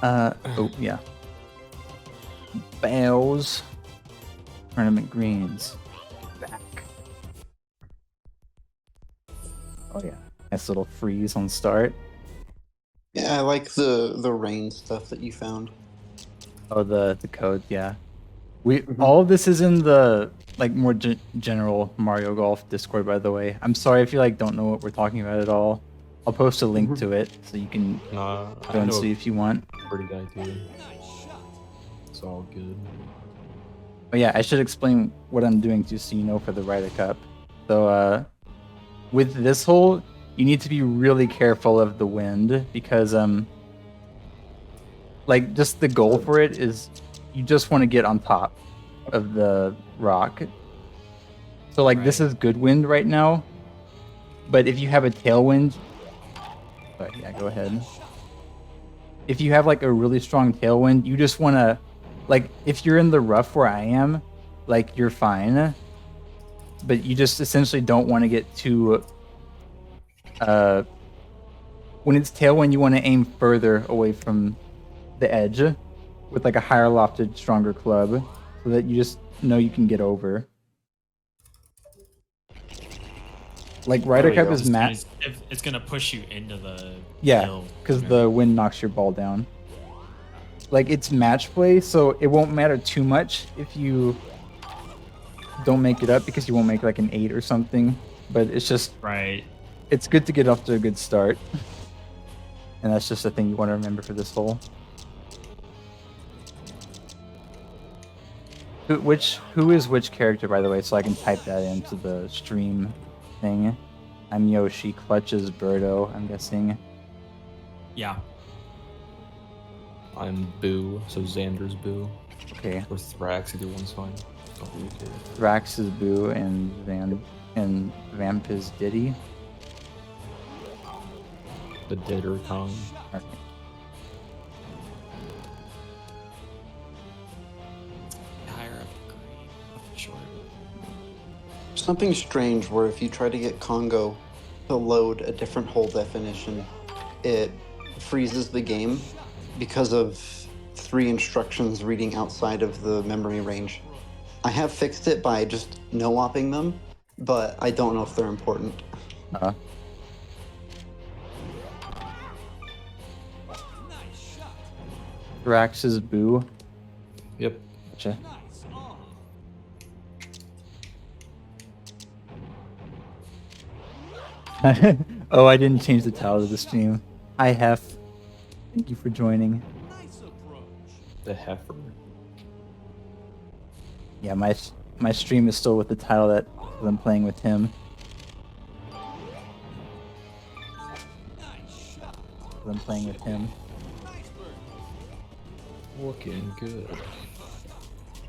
Oh yeah. Bells. Tournament greens. Back. Oh yeah. Nice little freeze on start. Yeah, I like the rain stuff that you found. Oh, the code, yeah. All of this is in the like more general Mario Golf Discord, by the way. I'm sorry if you like don't know what we're talking about at all. I'll post a link to it so you can Nah, go I and know see if you want. a pretty guy too. It's all good. Oh yeah, I should explain what I'm doing just so you know for the Ryder Cup. So with this hole, you need to be really careful of the wind because like just the goal for it is you just want to get on top of the rock. So like this is good wind right now, but if you have a tailwind, but yeah, go ahead. If you have like a really strong tailwind, you just want to, like, if you're in the rough where I am, like you're fine, but you just essentially don't want to get too. When it's tailwind, you want to aim further away from the edge with like a higher lofted, stronger club, so that you just know you can get over. Like Ryder Cup is It's gonna push you into the yeah, because the wind knocks your ball down. Like it's match play, so it won't matter too much if you don't make it up because you won't make like an 8 or something. But it's just it's good to get off to a good start, and that's just a thing you want to remember for this hole. Who is which character, by the way, so I can type that into the stream thing. I'm Yoshi, Clutch is Birdo, I'm guessing. Yeah. I'm Boo, so Xander's Boo. Okay. Or Thrax, either one's fine. Don't really care. Thrax is Boo and Vamp is Diddy. The Deader Kong. Okay. Something strange where if you try to get Congo to load a different hole definition, it freezes the game because of 3 instructions reading outside of the memory range. I have fixed it by just no-opping them, but I don't know if they're important. Thrax is Boo. Yep. Gotcha. Oh, I didn't change the title of the stream. Hi, Hef. Thank you for joining. The heifer. Yeah, my stream is still with the title that I'm playing with him. I'm playing with him. Looking good.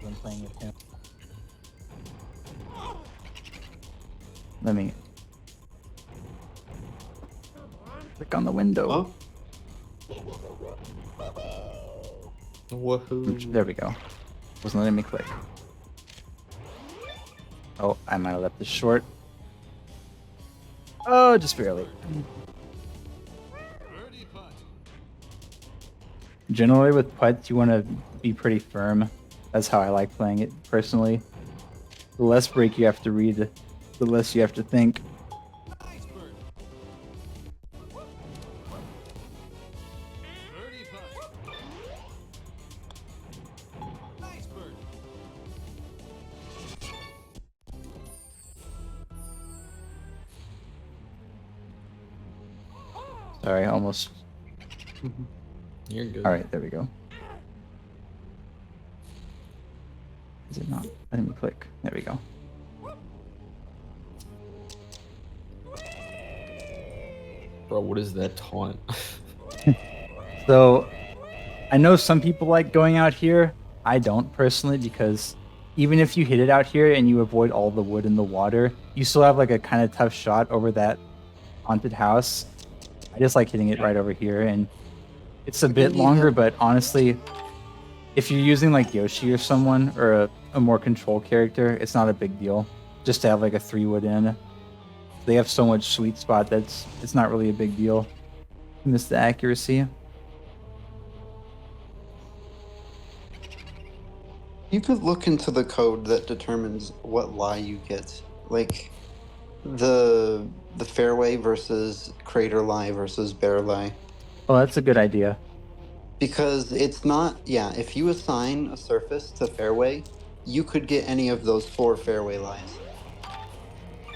I'm playing with him. Let me click on the window. Woohoo. There we go. Wasn't letting me click. Oh, I might have left this short. Oh, just barely. Generally with putts, you want to be pretty firm. That's how I like playing it, personally. The less break you have to read, the less you have to think. Sorry, almost. You're good. All right, there we go. Is it not letting me click? There we go. Bro, what is that taunt? So, I know some people like going out here. I don't personally, because even if you hit it out here and you avoid all the wood in the water, you still have like a kind of tough shot over that haunted house. I just like hitting it right over here, and it's a bit longer, but honestly, if you're using like Yoshi or someone, or a more control character, it's not a big deal. Just to have like a 3-wood in. They have so much sweet spot that's it's not really a big deal. Miss the accuracy. You could look into the code that determines what lie you get, like the fairway versus crater lie versus bear lie. Oh, that's a good idea. Because it's not, yeah, if you assign a surface to fairway, you could get any of those 4 fairway lies.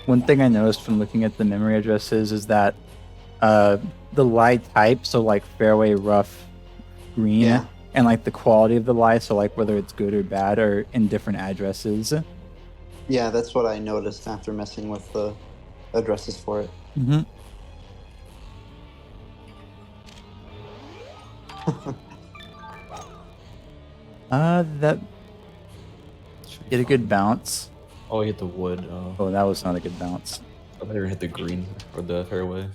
One thing I noticed from looking at the memory addresses is that the lie type, so like fairway, rough, green, Yeah. and like the quality of the lie, so like whether it's good or bad, are in different addresses. Yeah, that's what I noticed after messing with the addresses for it. Mm-hmm. That Should be get a good fine. bounce. Oh, he hit the wood. Oh, that was not a good bounce. I better hit the green or the fairway.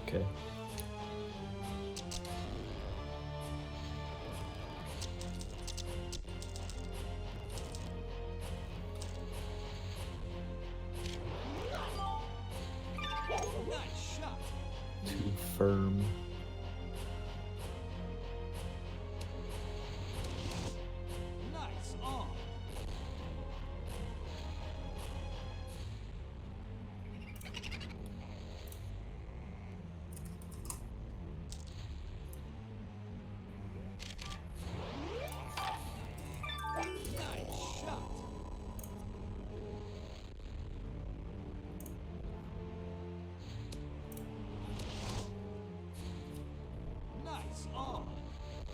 Okay. Too firm.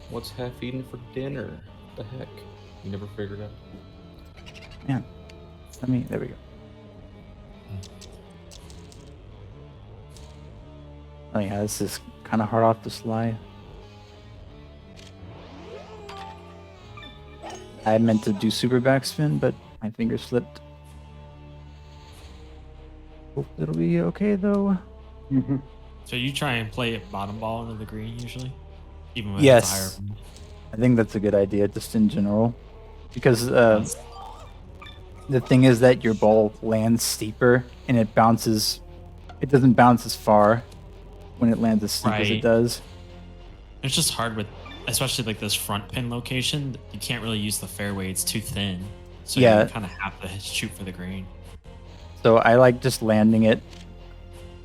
What's half eaten for dinner? What the heck? You never figured out. Man, there we go. Oh yeah, this is kind of hard off the slide. I meant to do super backspin, but my finger slipped. Hope it'll be okay though. Mm-hmm. So you try and play it bottom ball into the green usually, even when Yes. it's a higher. I think that's a good idea, just in general, because the thing is that your ball lands steeper and it bounces. It doesn't bounce as far when it lands as steep as it Right. does. It's just hard with, especially like this front pin location. You can't really use the fairway; it's too thin. So Yeah. you kind of have to shoot for the green. So I like just landing it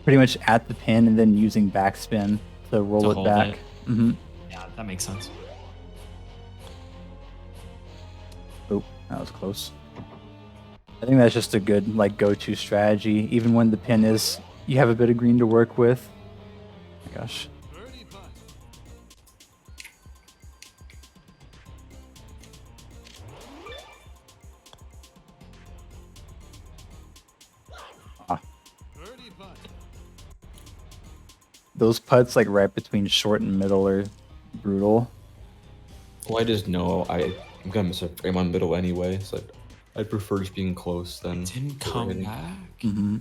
pretty much at the pin and then using backspin to roll To it hold back. it. Mm-hmm. Yeah, that makes sense. Oh, that was close. I think that's just a good like go-to strategy, even when the pin is you have a bit of green to work with. Oh my gosh. Ah. Those putts like right between short and middle are brutal. Well, I just know I'm gonna miss a frame on middle anyway, so I'd prefer just being close than Didn't come hitting. back. Mm-hmm.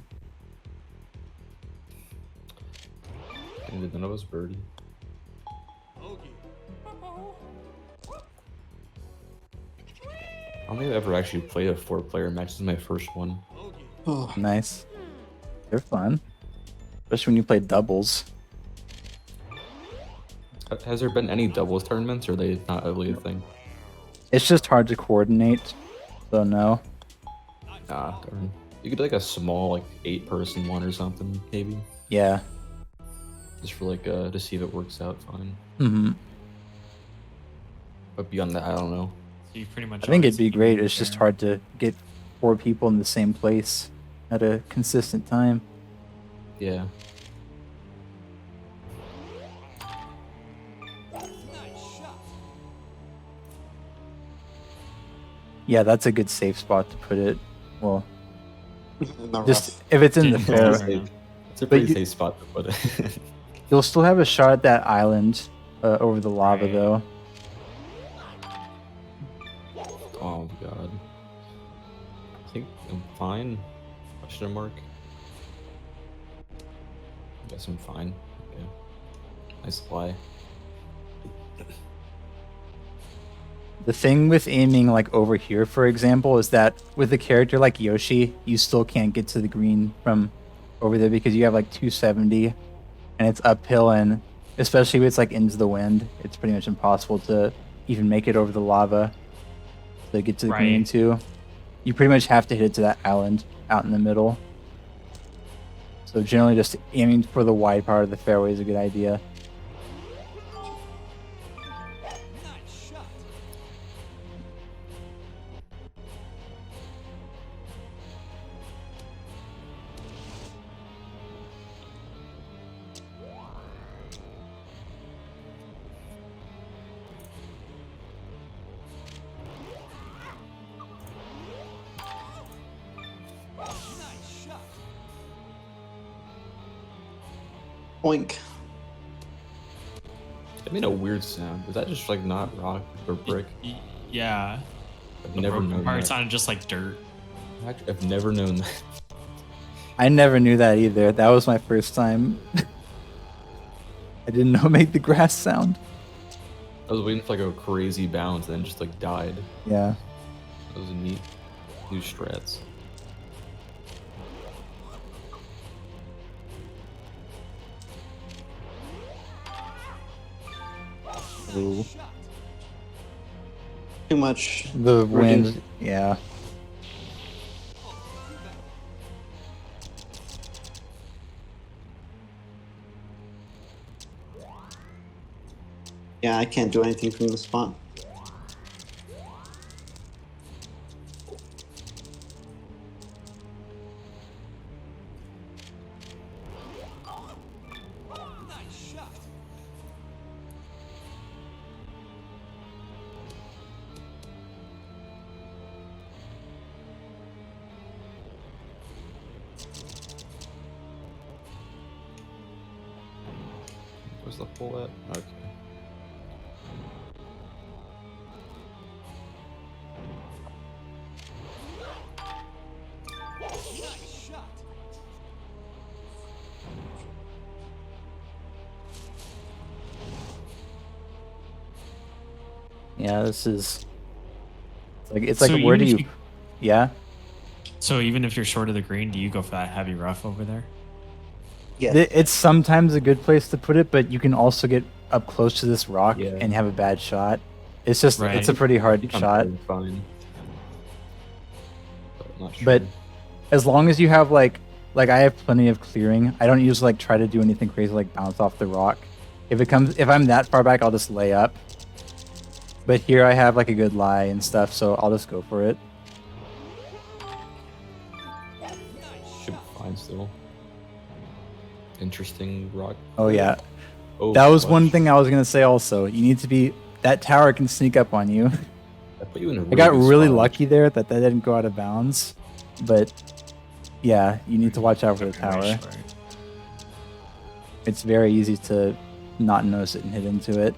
And did none of us birdie? I don't think I've ever actually played a 4-player match. This is my first one. Oh, Nice. They're fun, especially when you play doubles. Has there been any doubles tournaments, or are they not really a thing? It's just hard to coordinate, so no. Ah, darn. You could do like a small, like 8-person one or something, maybe. Yeah. Just for like to see if it works out fine. Mm-hmm. But beyond that, I don't know. So you pretty much. I think always it'd be need to great. It's just there. hard to get 4 people in the same place at a consistent time. Yeah. Yeah, that's a good safe spot to put it. Well, in the just rough. if it's in the Didn't fair, go fair. It's a But pretty you- safe spot to put it. you'll still have a shot at that island over the lava, Right. though. Oh god. I think I'm fine. Question mark. Guess I'm fine. Okay. Nice fly. The thing with aiming like over here, for example, is that with a character like Yoshi, you still can't get to the green from over there because you have like 270 and it's uphill, and especially if it's like into the wind, it's pretty much impossible to even make it over the lava to get to the green Right. too. You pretty much have to hit it to that island out in the middle. So generally just aiming for the wide part of the fairway is a good idea. Oink. That made a weird sound. Was that just like not rock or brick? Yeah. I've The never broken known part that. sounded just like dirt. I've never known that. I never knew that either. That was my first time. I didn't know it made the grass sound. I was waiting for like a crazy bounce, then just like died. Yeah. That was a neat new strats. Ooh. Too much. The Rigging. wind, yeah. Yeah, I can't do anything from the spot. Where's the hole at? Okay. Yeah, this is it's So like where do even if you yeah? So even if you're short of the green, do you go for that heavy rough over there? Yeah. It's sometimes a good place to put it, but you can also get up close to this rock Yeah. and have a bad shot. It's just Right. it's a pretty I hard think I'm shot. doing fine. But I'm not sure. But as long as you have like I have plenty of clearing. I don't usually like try to do anything crazy like bounce off the rock. If I'm that far back, I'll just lay up. But here I have like a good lie and stuff, so I'll just go for it. Should be fine still. Interesting rock. Oh yeah. Oh, That was one clutch. thing I was gonna say also. You need to be that tower can sneak up on you. I put you in a I got good really spot. lucky there that didn't go out of bounds. But yeah, you need to watch out for the Very tower. short. It's very easy to not notice it and hit into it.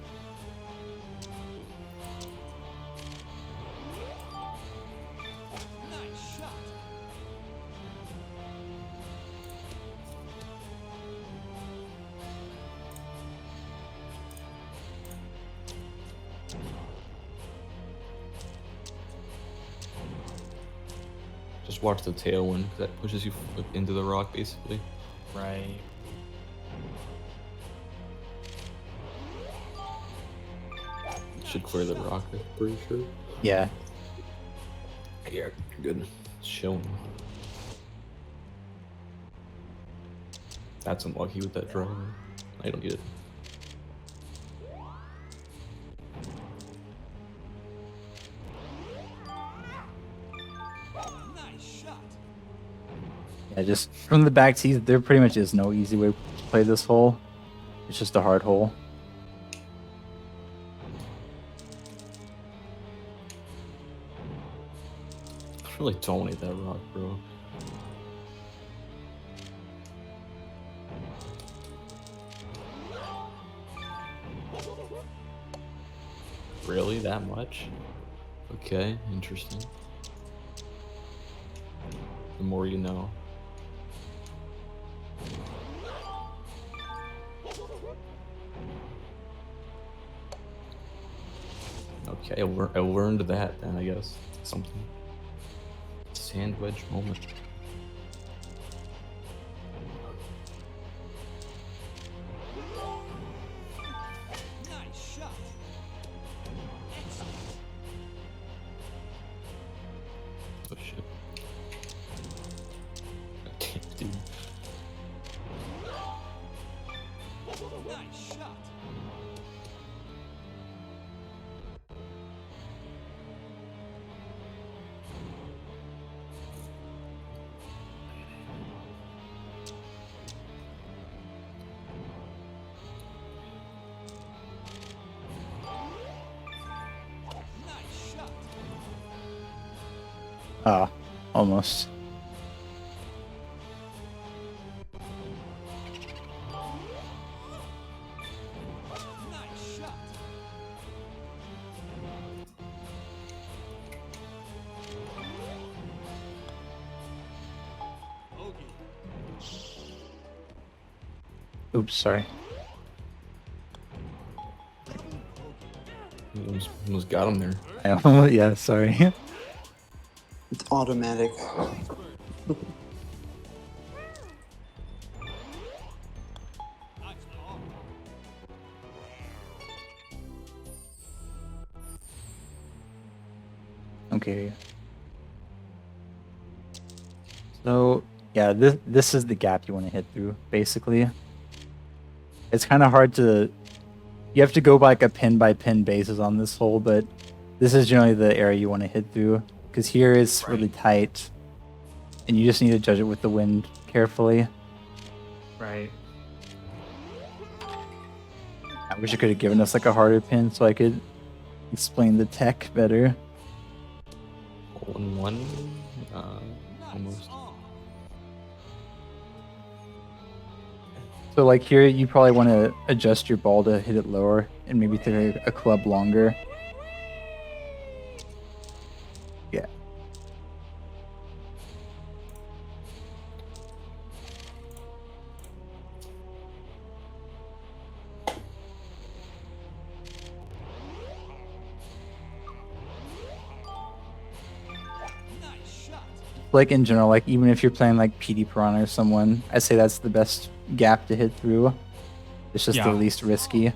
Just watch the tailwind, 'cause that pushes you into the rock basically. Right. Should clear the rock, I'm pretty sure. Yeah. Yeah, you're good. Chilling. That's unlucky with that draw. I don't get it. Yeah, just from the back tees, there pretty much is no easy way to play this hole. It's just a hard hole. I really dominate that rock, bro. Really? That much? Okay, interesting. The more you know. Okay, I learned that then, I guess. Something. Sandwich moment. Oh shit. Damn, dude. Ah, almost. Oops, sorry. Almost got him there. I almost, yeah, sorry. It's automatic. Okay. So yeah, this is the gap you want to hit through, basically. It's kind of hard to. You have to go by like a pin by pin basis on this hole, but this is generally the area you want to hit through because here is really tight, and you just need to judge it with the wind carefully. Right. I wish it could have given us like a harder pin so I could explain the tech better. Hole in one. Almost. So like here, you probably want to adjust your ball to hit it lower and maybe take a club longer. Yeah. Like in general, like even if you're playing like PD Piranha or someone, I'd say that's the best gap to hit through. It's just the least risky.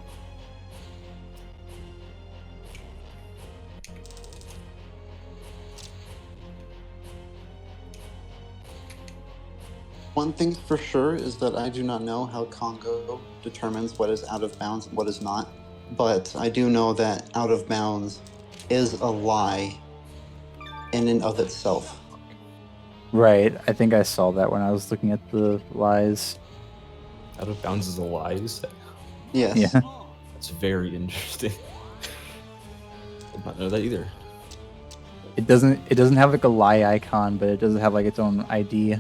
One thing for sure is that I do not know how Congo determines what is out of bounds and what is not. But I do know that out of bounds is a lie in and of itself. Right. I think I saw that when I was looking at the lies. Out of bounds is a lie, you say? Yes. Yeah. That's very interesting. Did not know that either. It doesn't have like a lie icon, but it does have like its own ID.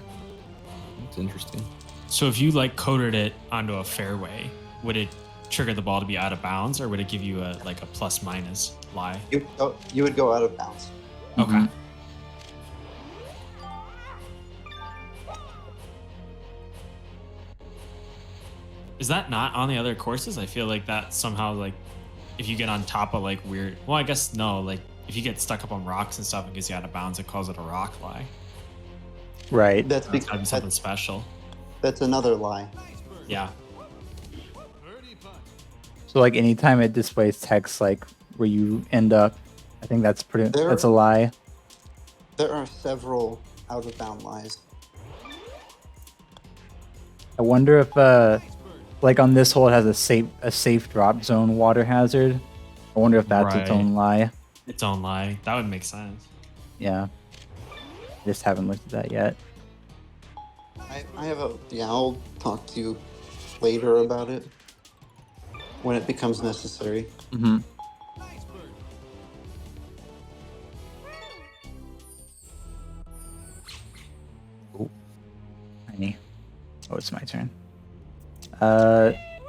It's interesting. So if you like coded it onto a fairway, would it trigger the ball to be out of bounds, or would it give you a plus minus lie? You would go out of bounds. Okay. Mhm. Is that not on the other courses? I feel like that somehow, like, if you get on top of like weird, well, I guess no, like if you get stuck up on rocks and stuff and gets you out of bounds, it calls it a rock lie. Right. That's It's gotta be because something special. that's another lie. Yeah. So like anytime it displays text like where you end up, I think that's that's a lie. There are several out of bound lies. I wonder if like on this hole it has a safe drop zone water hazard. I wonder if that's its Right. own lie. Its own lie. That would make sense. Yeah. Just haven't looked at that yet. I have I'll talk to you later about it when it becomes necessary. Mm-hmm. Oh, tiny. Oh, it's my turn.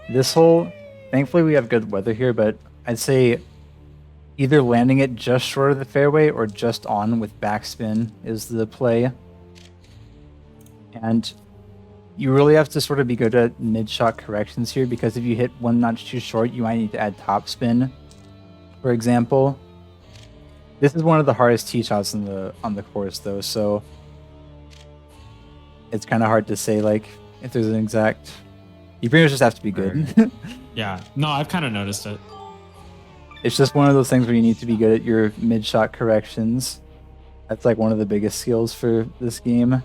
This hole, thankfully we have good weather here, but I'd say either landing it just short of the fairway or just on with backspin is the play. And you really have to sort of be good at mid-shot corrections here, because if you hit one notch too short, you might need to add topspin, for example. This is one of the hardest tee shots on the course though, so it's kind of hard to say like if there's an exact. You pretty much just have to be good. Yeah. No, I've kind of noticed it. It's just one of those things where you need to be good at your mid shot corrections. That's like one of the biggest skills for this game.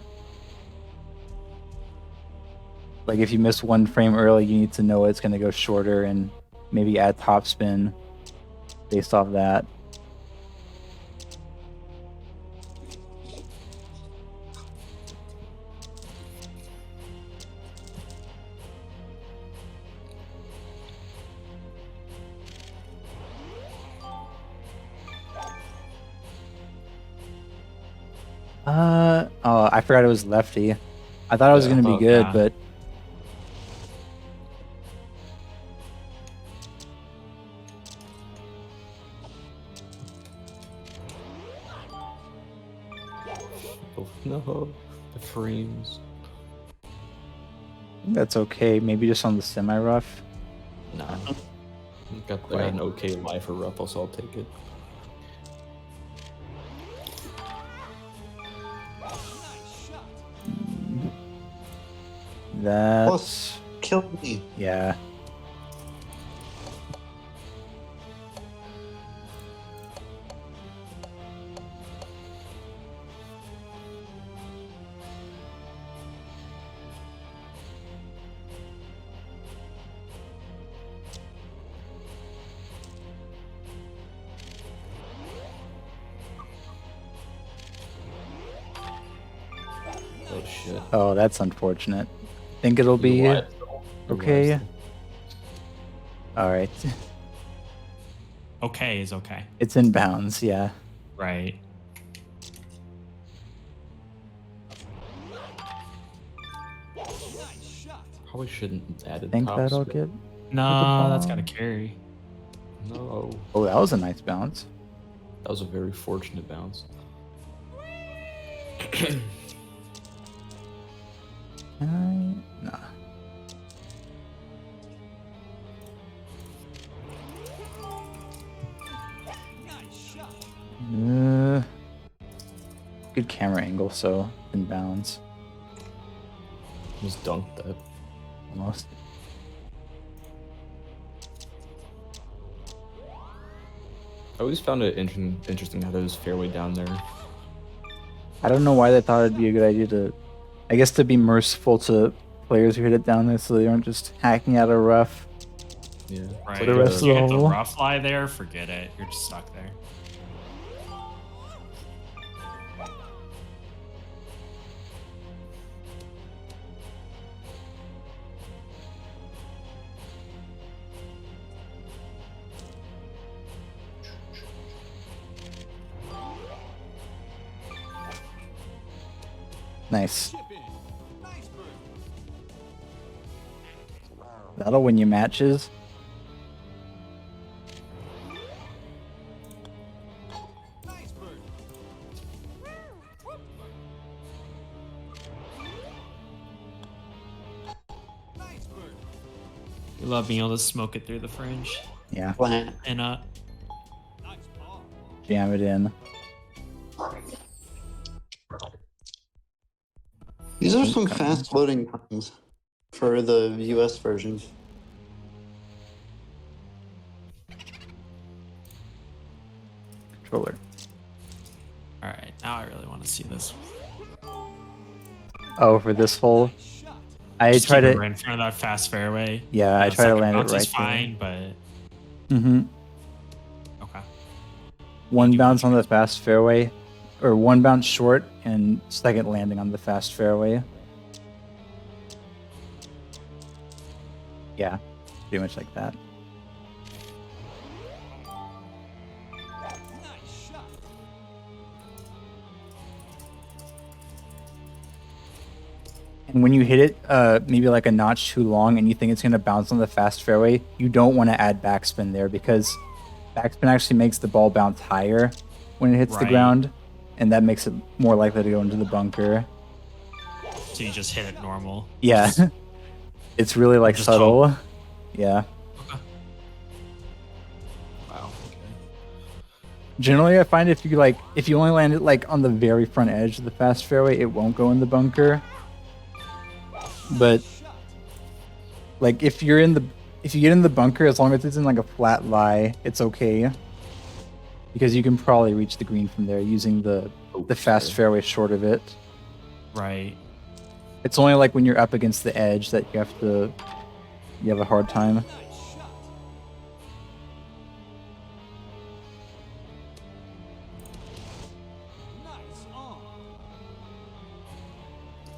Like if you miss one frame early, you need to know it's going to go shorter and maybe add topspin based off that. Oh, I forgot it was lefty. I thought it was going to be Oh, good, yeah. but Oh, no, the frames. that's okay. Maybe just on the semi-rough. Nah. I got an okay life for rough, so I'll take it. That's Plus, kill me. yeah. Oh shit. Oh, that's unfortunate. Think it'll be You're okay. wise. All right. Okay is okay. It's in bounds, yeah. Right. Probably shouldn't add I a think top that'll spin. get. No, that's got to carry. No, Oh, that was a nice bounce. that was a very fortunate bounce. Nah. Good camera angle, so in bounds Just dunked that. almost. I always found it interesting how there's fairway down there. I don't know why they thought it'd be a good idea to, I guess, to be merciful to players who hit it down there, so they aren't just hacking out a rough. Yeah. It's Right. like the rest If of you the hit the hole. rough lie there, forget it. You're just stuck there. Nice. That'll win you matches. You love being able to smoke it through the fringe Yeah, Plant. and jam it in. These are some fast loading times for the US version. Controller. all right. Now I really want to see this. Oh, for this hole, I Just try keep it to. right in front of that fast fairway. Yeah, I The try to second land it bounce right is fine, but there. Mm-hmm. okay. One bounce on the fast fairway, or one bounce short, and second landing on the fast fairway. Yeah, pretty much like that. And when you hit it, maybe like a notch too long, and you think it's going to bounce on the fast fairway, you don't want to add backspin there because backspin actually makes the ball bounce higher when it hits the Right. ground, and that makes it more likely to go into the bunker. So you just hit it normal. Yeah, it's really like Just subtle. Yeah, Wow. Okay. Generally, I find if you only land it like on the very front edge of the fast fairway, it won't go in the bunker. But like if you get in the bunker, as long as it's in like a flat lie, it's okay. Because you can probably reach the green from there using the fast fairway short of it. Right. It's only like when you're up against the edge that you have a hard time.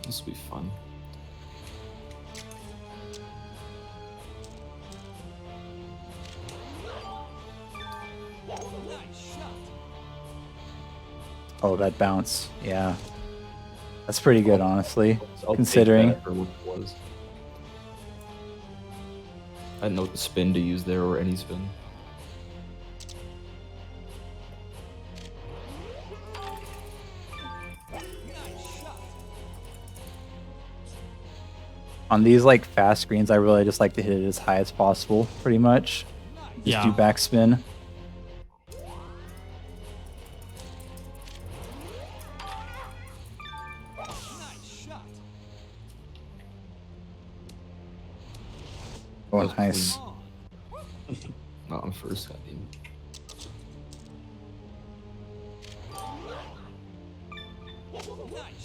This will be fun. Oh, that bounce. Yeah. That's pretty good, honestly. I'll Considering. take that for what it was. I didn't know what spin to use there or any spin. On these like fast greens, I really just like to hit it as high as possible, pretty much. Just do backspin. Oh, nice. Not on first, I mean.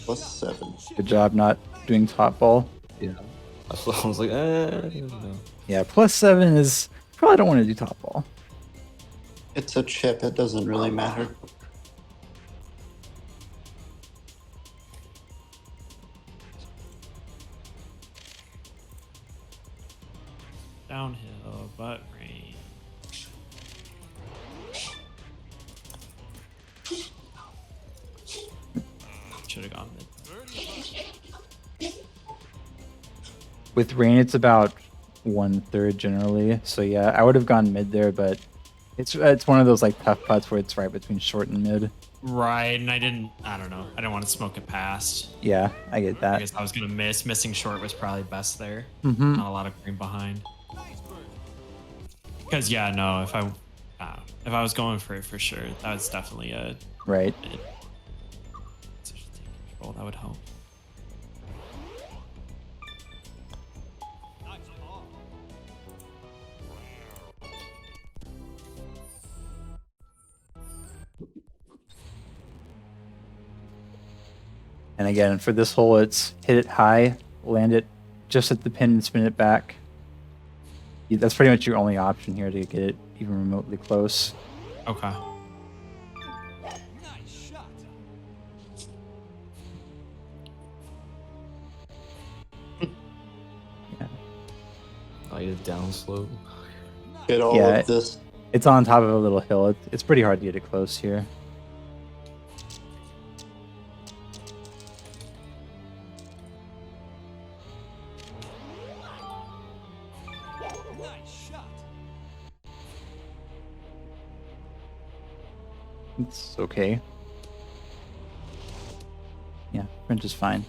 +7. Good job not doing top ball. Yeah. I was like, no. Yeah, +7 is probably don't want to do top ball. It's a chip. It doesn't really matter. Downhill, but range. Should have gone mid. With rain, it's about 1/3 generally. So yeah, I would have gone mid there, but it's one of those like tough putts where it's right between short and mid. Right, and I don't know. I didn't want to smoke it past. Yeah, I get I that. guess I was going to miss. Missing short was probably best there. Mm-hmm. Not a lot of green behind. Because, yeah, no, if I was going for it for sure, that was definitely a Right. mid. Decision taking control, that would help. And again, for this hole, it's hit it high, land it just at the pin, and spin it back. That's pretty much your only option here to get it even remotely close. Okay. Yeah. I need a down slope. Get all Yeah, of this. It's on top of a little hill. It's pretty hard to get it close here. It's okay. Yeah, French is fine.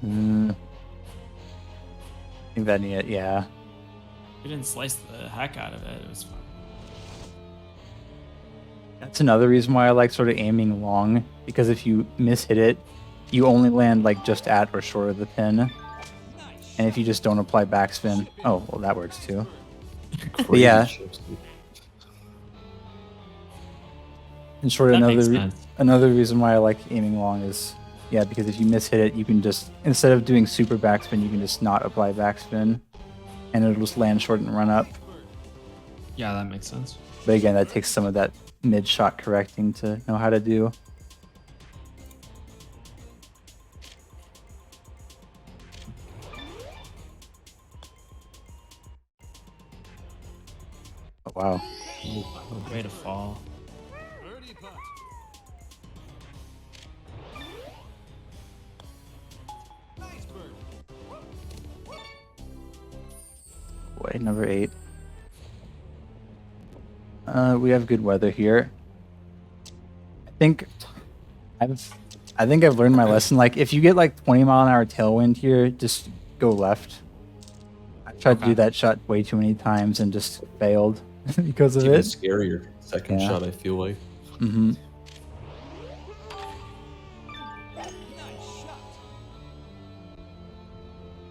I think that needed, yeah. We didn't slice the heck out of it. It was fun. That's another reason why I like sort of aiming long, because if you mishit it, you only land like just at or short of the pin. And if you just don't apply backspin, oh, well, that works too. Crazy yeah. chips, dude. And sort of That makes sense. another reason why I like aiming long is, yeah, because if you mishit it, you can just, instead of doing super backspin, you can just not apply backspin, and it'll just land short and run up. Yeah, that makes sense. But again, that takes some of that mid-shot correcting to know how to do. Oh, wow. Way to fall. way, number 8. We have good weather here. I think I've learned my lesson. Like, if you get like 20-mile-an-hour tailwind here, just go left. I tried to do that shot way too many times and just failed because It's of even it. scarier. Second Yeah. shot, I feel like. Mm-hmm.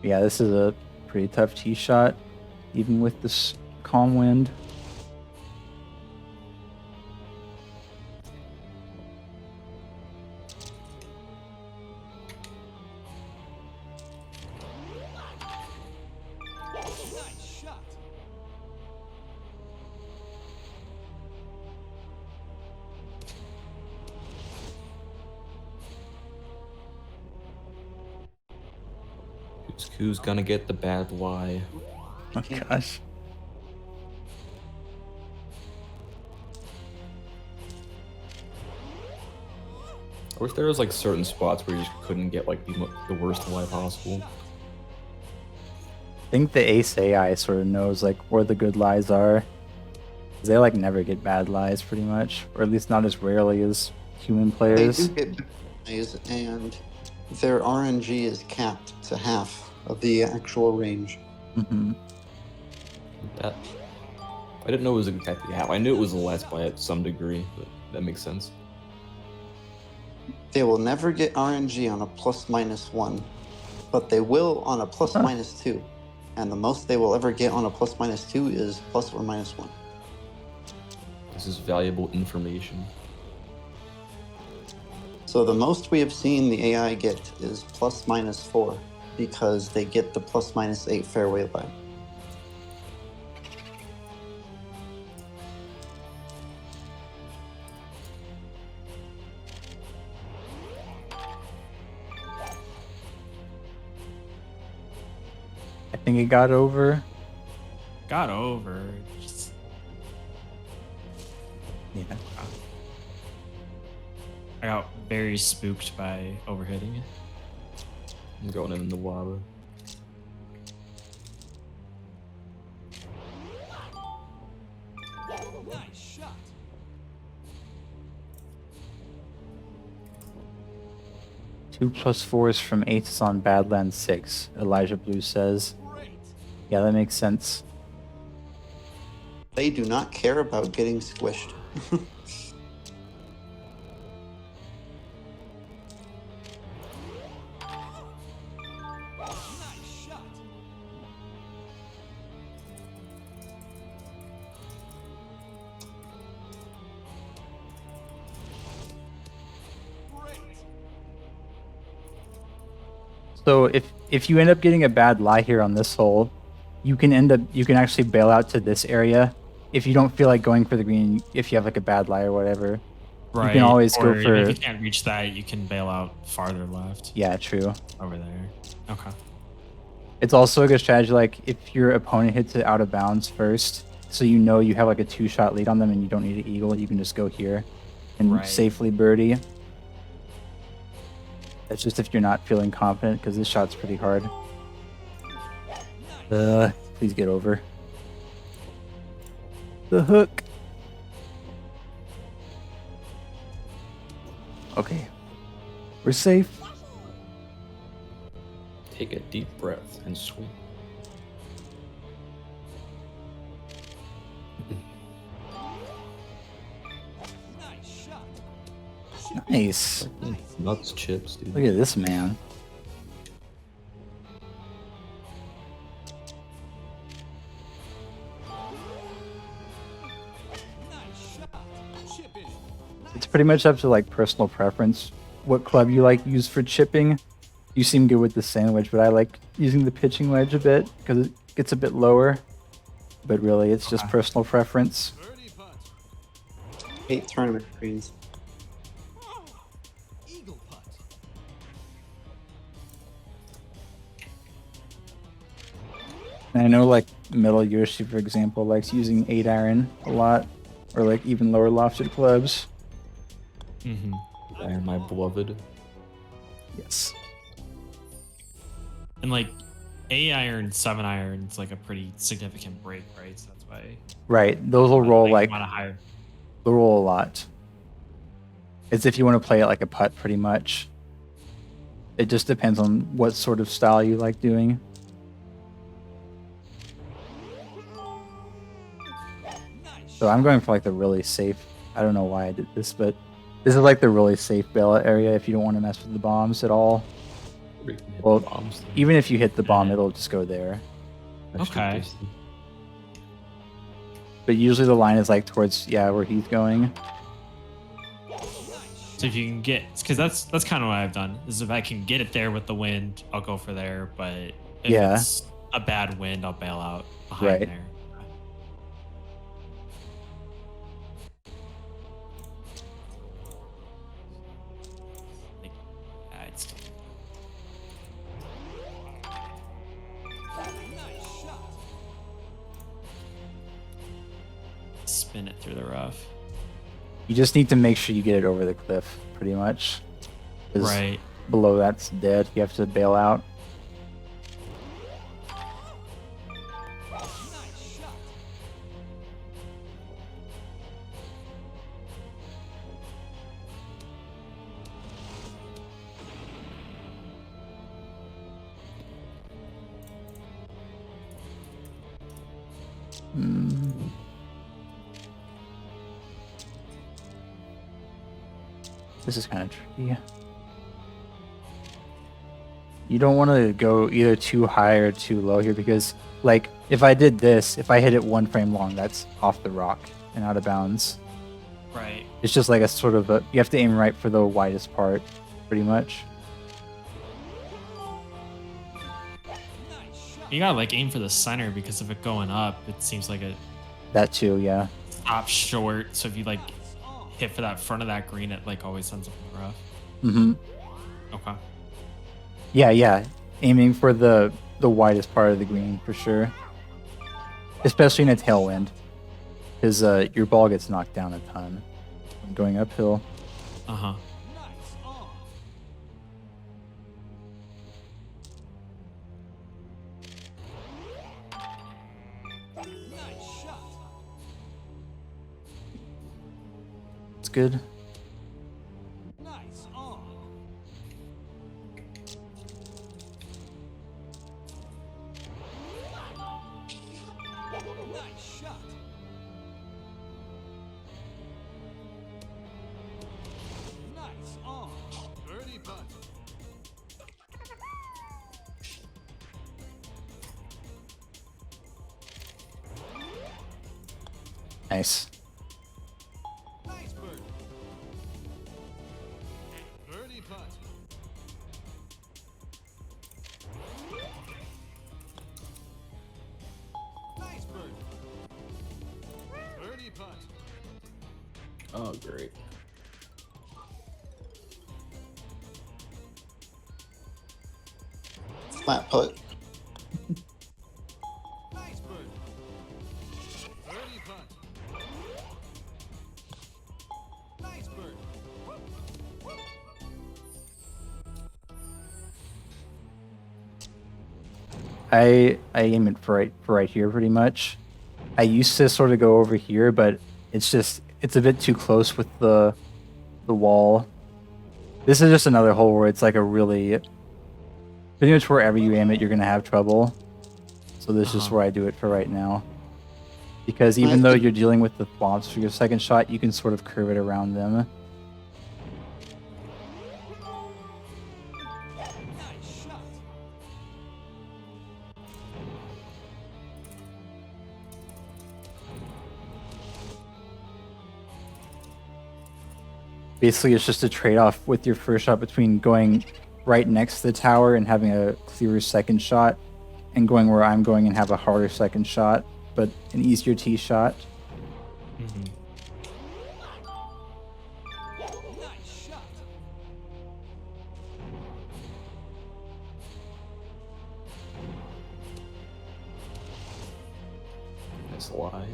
Yeah, this is a pretty tough tee shot, even with this calm wind. Who's gonna get the bad lie? Oh gosh. I wish there was like certain spots where you just couldn't get like the worst lie possible. I think the Ace AI sort of knows like where the good lies are. 'Cause they like never get bad lies pretty much, or at least not as rarely as human They players. do get plays, and their RNG is capped to half of the actual range. Mm-hmm. That I didn't know it was exactly half. I knew it was less by some degree, but that makes sense. They will never get RNG on a +-1, but they will on a +-2. And the most they will ever get on a +-2 is +or-1. This is valuable information. So the most we have seen the AI get is +-4 because they get the +-8 fairway lie. I think it got over. Got over. Just, Yeah. I got very spooked by overhitting. I'm going in the water. Two +4s from Aces on Badlands 6, Elijah Blue says. Yeah, that makes sense. They do not care about getting squished. So if you end up getting a bad lie here on this hole, you can actually bail out to this area if you don't feel like going for the green. If you have like a bad lie or whatever, Right. you can always go Or for. if you can't reach that, you can bail out farther left. Yeah, true. Over there. Okay. It's also a good strategy, like if your opponent hits it out of bounds first, so you know you have like a 2-shot lead on them and you don't need an eagle, you can just go here and Right. safely birdie. That's just if you're not feeling confident, because this shot's pretty hard. Please get over. The hook. Okay. We're safe. Take a deep breath and swing. Nice. Nuts chips, dude. Look at this man. It's pretty much up to like personal preference. What club you like use for chipping. You seem good with the sand wedge, but I like using the pitching wedge a bit because it gets a bit lower. But really, it's just personal preference. Hate tournament greens. And I know like Metal Yoshi, for example, likes using 8-iron a lot, or like even lower lofted clubs. Mm-hmm. And my beloved. Yes. And like, 8 iron, 7 iron is like a pretty significant break, right? So that's why. Right. Those will roll like want a higher. they'll roll a lot. It's if you want to play it like a putt, pretty much. It just depends on what sort of style you like doing. So I'm going for like the really safe. I don't know why I did this, but this is like the really safe bailout area if you don't want to mess with the bombs at all. We can hit Well, the bombs. even if you hit the bomb, it'll just go there. Okay. But usually the line is like towards where he's going. So if you can get, because that's kind of what I've done. Is if I can get it there with the wind, I'll go for there. But if it's a bad wind, I'll bail out behind there. Spin it through the rough. You just need to make sure you get it over the cliff, pretty much. 'Cause Right. below that's dead. You have to bail out. This is kind of tricky. You don't want to go either too high or too low here because, like, if I did this, if I hit it 1 frame long, that's off the rock and out of bounds. Right. It's just like a sort of a, you have to aim right for the widest part, pretty much. You gotta like aim for the center because of it going up, it seems like it That too, yeah. stops short. So if you like hit for that front of that green, it like always ends up in the rough. Mm-hmm. Okay. Yeah. Aiming for the widest part of the green for sure. Especially in a tailwind. Because your ball gets knocked down a ton when going uphill. Uh-huh. It's good. Nice. Oh, great. Flat putt. I aim it for right here pretty much. I used to sort of go over here, but it's a bit too close with the wall. This is just another hole where it's like a really, pretty much wherever you aim it, you're gonna have trouble. So this is where I do it for right now. Because even though you're dealing with the thwomps for your second shot, you can sort of curve it around them. Basically, it's just a trade-off with your first shot between going right next to the tower and having a clearer second shot, and going where I'm going and have a harder second shot, but an easier tee shot. Mm-hmm. Nice lie.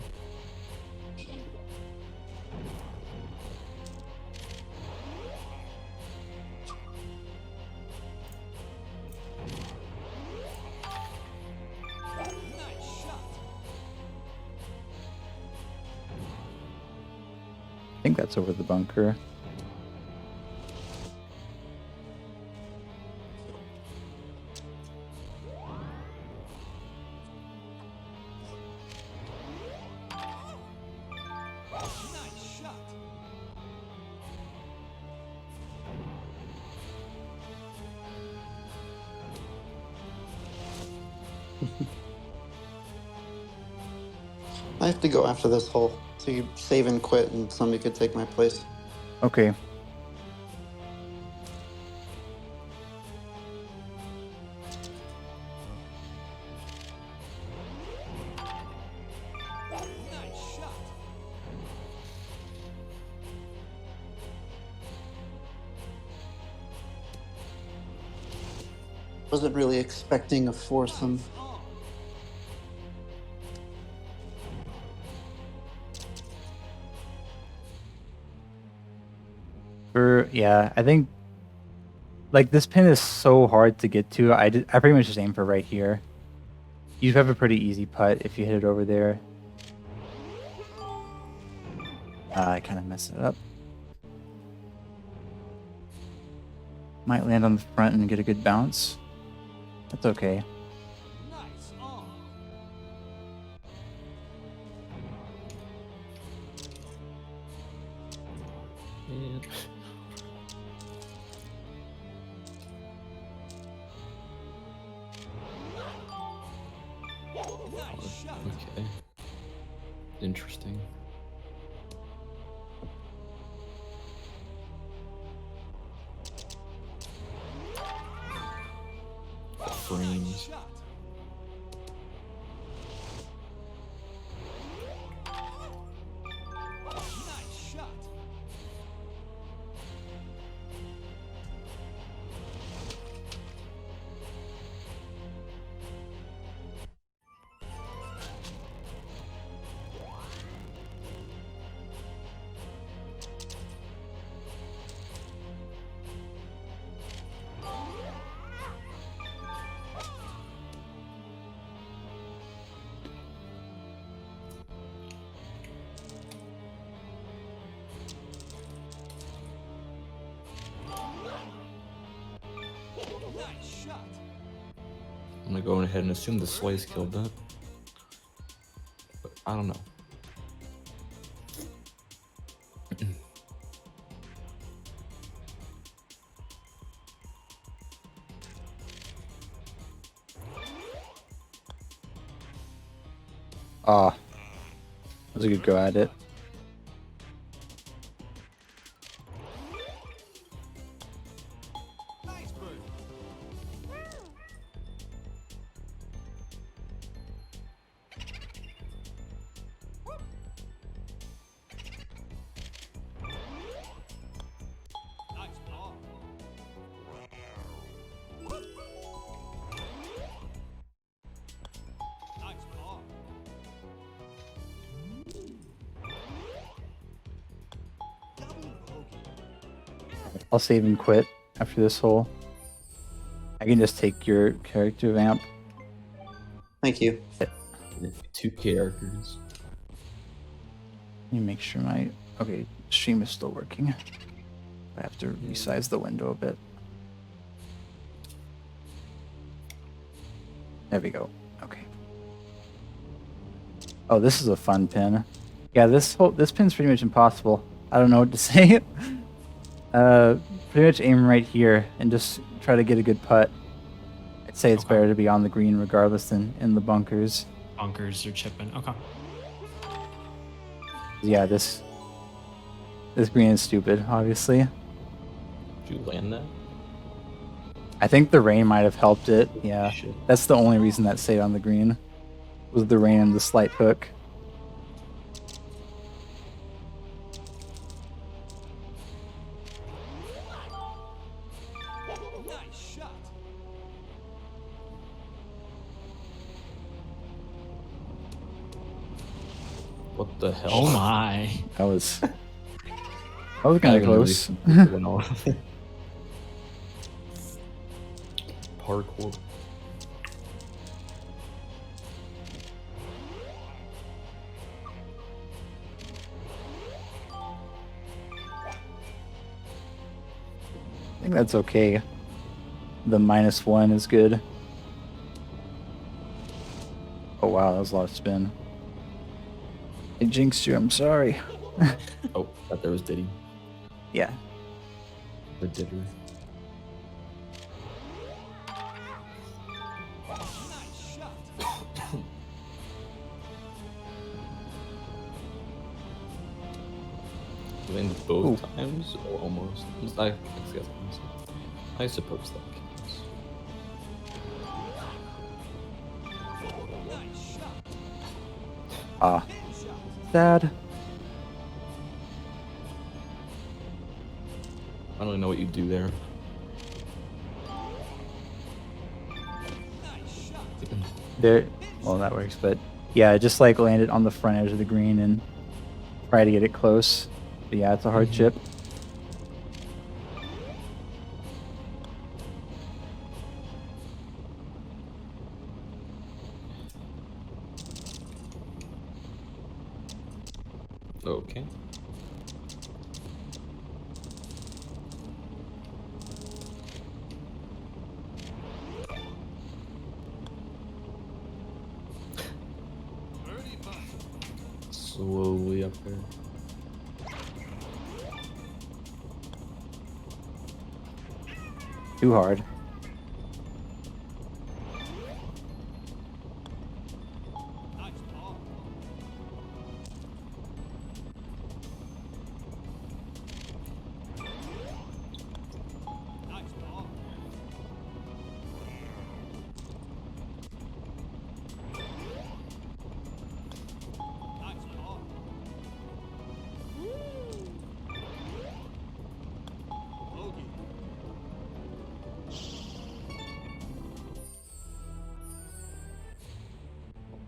think that's over the bunker. I have to go after this hole, so you save and quit, and somebody could take my place. Okay. Wasn't really expecting a foursome. Yeah, I think like this pin is so hard to get to. I pretty much just aim for right here. You have a pretty easy putt if you hit it over there. I kind of messed it up. Might land on the front and get a good bounce. That's okay. And okay. Interesting. Frames. I'm gonna go ahead and assume the slice killed that. But I don't know. Ah, that was a good go at it. I'll save and quit after this hole. I can just take your character Vamp. Thank you. 2 characters. Let me make sure my... Okay, stream is still working. I have to resize the window a bit. There we go. Okay. Oh, this is a fun pin. Yeah, this pin's pretty much impossible. I don't know what to say. Pretty much aim right here and just try to get a good putt. I'd say it's better to be on the green regardless than in the bunkers. Bunkers or chipping. Okay. Yeah, this green is stupid, obviously. Did you land that? I think the rain might have helped it. Yeah, Shit. that's the only reason that stayed on the green. Was the rain and the slight hook. What the hell? Oh my. That was kind of close. Parkour. think that's okay. The -1 is good. Oh wow, that was a lot of spin. I jinxed you, I'm sorry. Oh, thought there was Diddy. Yeah. The Didder. Win both Ooh. times or almost. I suppose that counts. Ah. Sad. I don't really know what you do there. There, well, that works, but yeah, just like land it on the front edge of the green and try to get it close. But yeah, it's a hard chip. Okay. Slowly up there. Too hard.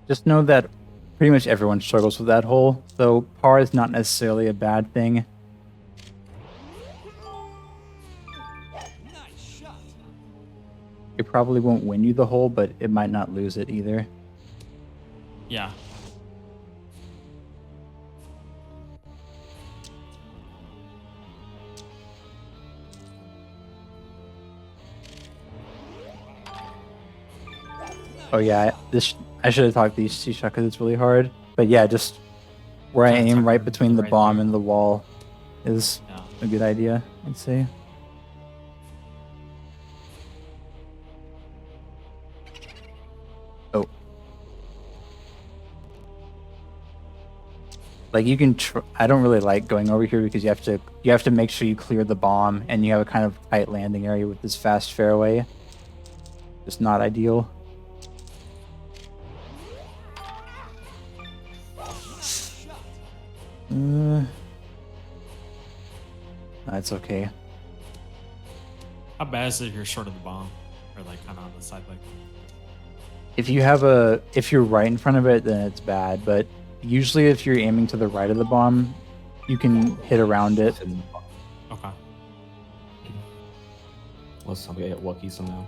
Just know that pretty much everyone struggles with that hole, so par is not necessarily a bad thing. It probably won't win you the hole, but it might not lose it either. Yeah. Oh yeah, I should have talked these two shot because it's really hard. But yeah, just where I Yeah, aim tuck right it between the right bomb there. and the wall is Yeah. a good idea, I'd say. Oh. Like you can I don't really like going over here because you have to make sure you clear the bomb and you have a kind of tight landing area with this fast fairway. Just not ideal. That's okay. How bad is it if you're short of the bomb? Or like kind of on the side like If you're right in front of it, then it's bad. But usually, if you're aiming to the right of the bomb, you can hit around it. Okay. Unless somebody get lucky somehow.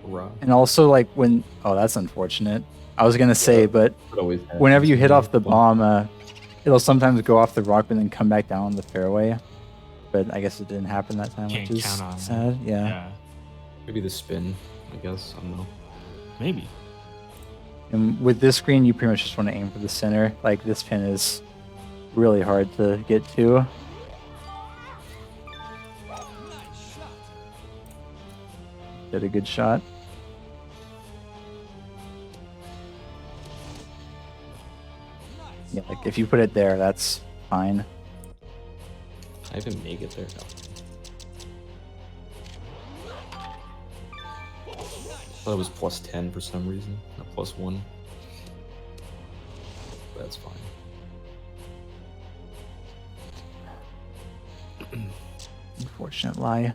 Hurrah. And also, like oh, that's unfortunate. I was gonna say, but It always happens whenever you when hit you off the bomb. bomb, it'll sometimes go off the rock and then come back down on the fairway. But I guess it didn't happen that time, Can't which is count on it. sad. Yeah. Yeah. Maybe the spin, I guess. I don't know. Maybe. And with this green, you pretty much just want to aim for the center. Like this pin is really hard to get to. Did a good shot. Yeah, like if you put it there, that's fine. I even make it there. No. I thought it was plus 10 for some reason, not plus 1. That's fine. Unfortunate lie.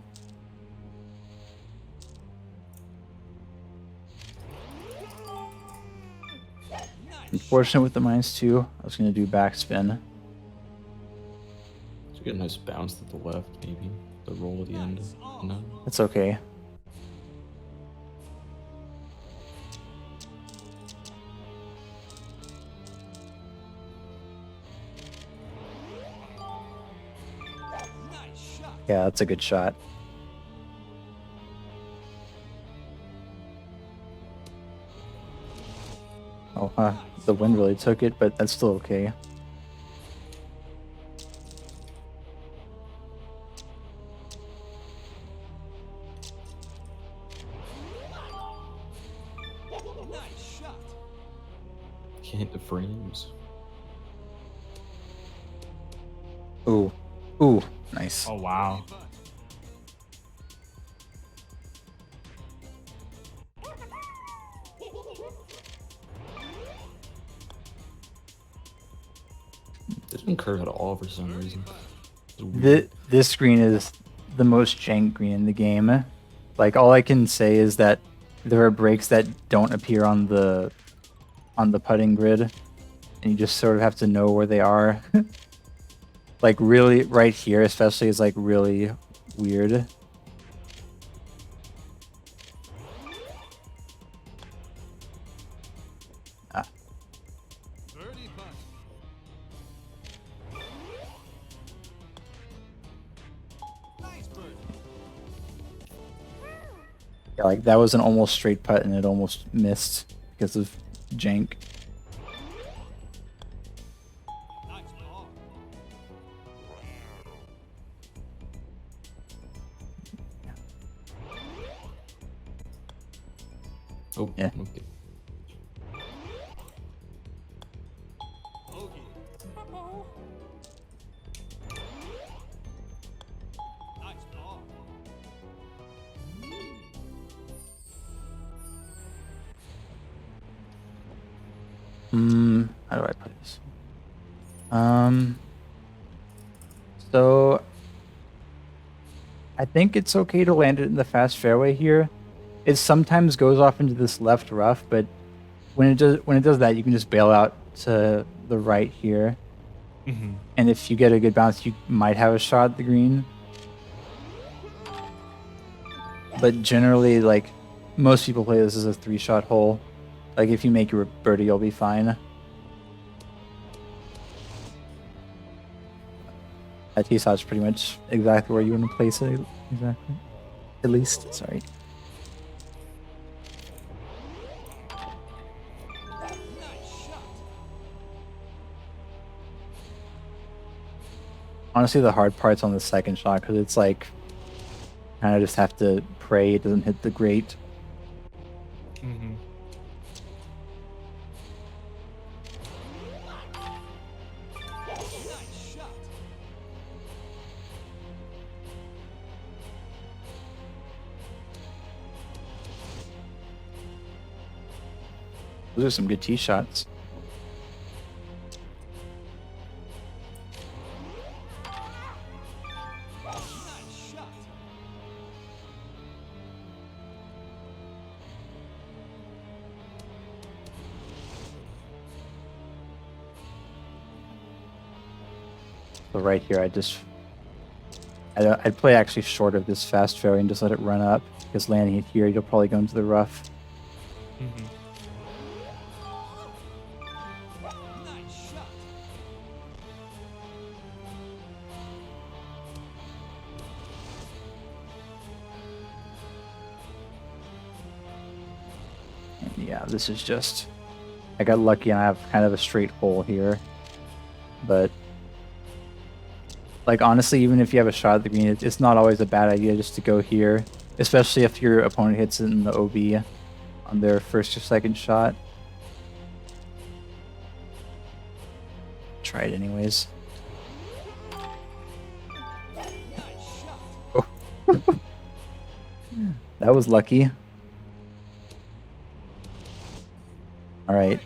Unfortunate with the -2. I was gonna do backspin. So get a nice bounce to the left, maybe. The roll at the end. No. That's okay. Yeah, that's a good shot. Oh, the wind really took it, but that's still okay. Can't hit the frames. Ooh. Ooh, nice. Oh wow. Didn't curve at all for some reason. It's weird. This screen is the most jank green in the game. Like, all I can say is that there are breaks that don't appear on the putting grid, and you just sort of have to know where they are. Like, really, right here especially is like really weird. Ah. Yeah, like that was an almost straight putt and it almost missed because of jank. Oh, Yeah. okay. How do I put this? So I think it's okay to land it in the fast fairway here. It sometimes goes off into this left rough, but when it does that, you can just bail out to the right here. Mm-hmm. And if you get a good bounce, you might have a shot at the green. But generally, like, most people play this as a 3-shot hole. Like, if you make your birdie, you'll be fine. That tee shot's pretty much exactly where you want to place it. Exactly. At least, sorry. Honestly, the hard part's on the second shot because it's like, kind of just have to pray it doesn't hit the grate. Mm-hmm. Those are some good tee shots. So right here, I'd play actually short of this fast fairway and just let it run up, because landing it here, you'll probably go into the rough. Mm-hmm. And yeah, this is just, I got lucky and I have kind of a straight hole here. But, like, honestly, even if you have a shot at the green, it's not always a bad idea just to go here, especially if your opponent hits it in the OB on their first or second shot. Try it anyways. Oh. That was lucky. All right.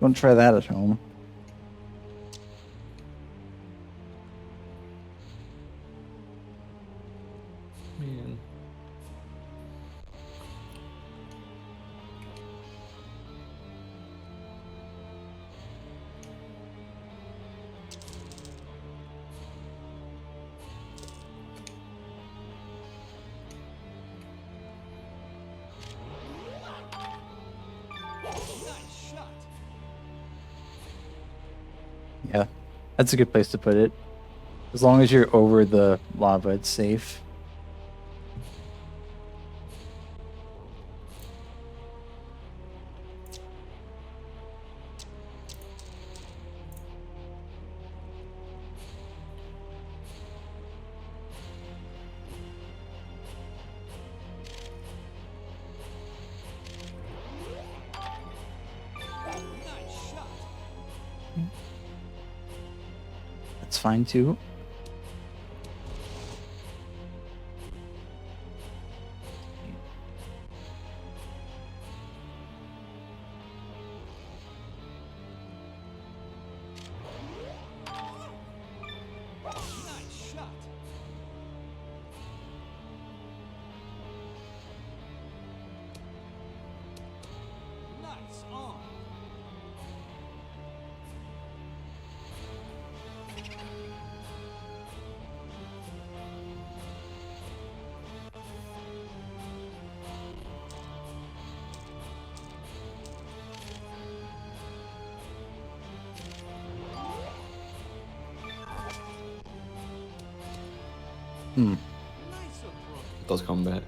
Don't try that at home. Man. Yeah, that's a good place to put it. As long as you're over the lava, it's safe. That's fine too. It does come back.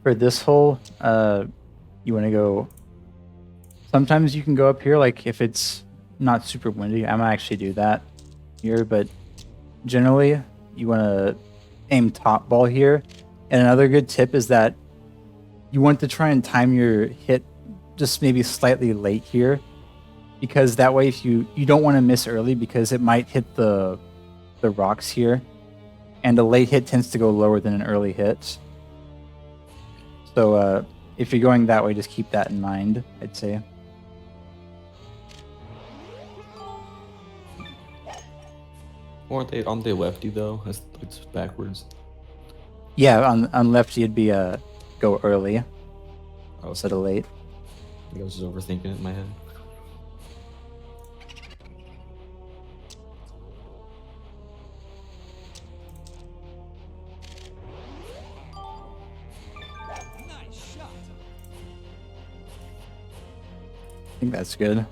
For this hole, you want to go. Sometimes you can go up here, like if it's not super windy. I might actually do that here, but generally you want to aim top ball here. And another good tip is that you want to try and time your hit just maybe slightly late here, because that way if you don't want to miss early, because it might hit the rocks here, and a late hit tends to go lower than an early hit. So if you're going that way, just keep that in mind, I'd say. Aren't they lefty though? It's backwards. Yeah, on lefty it'd be go early Oh, instead of late. I think I was just overthinking it in my head. I think that's good.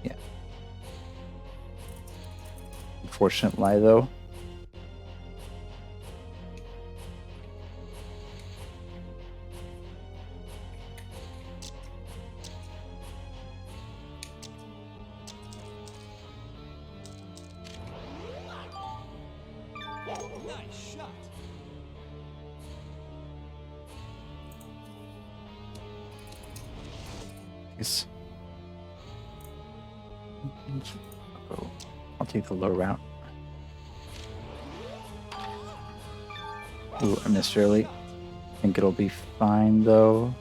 Yeah. Unfortunate lie though. Nice. Oh, I'll take the low route. Ooh, I missed early. I think it'll be fine though.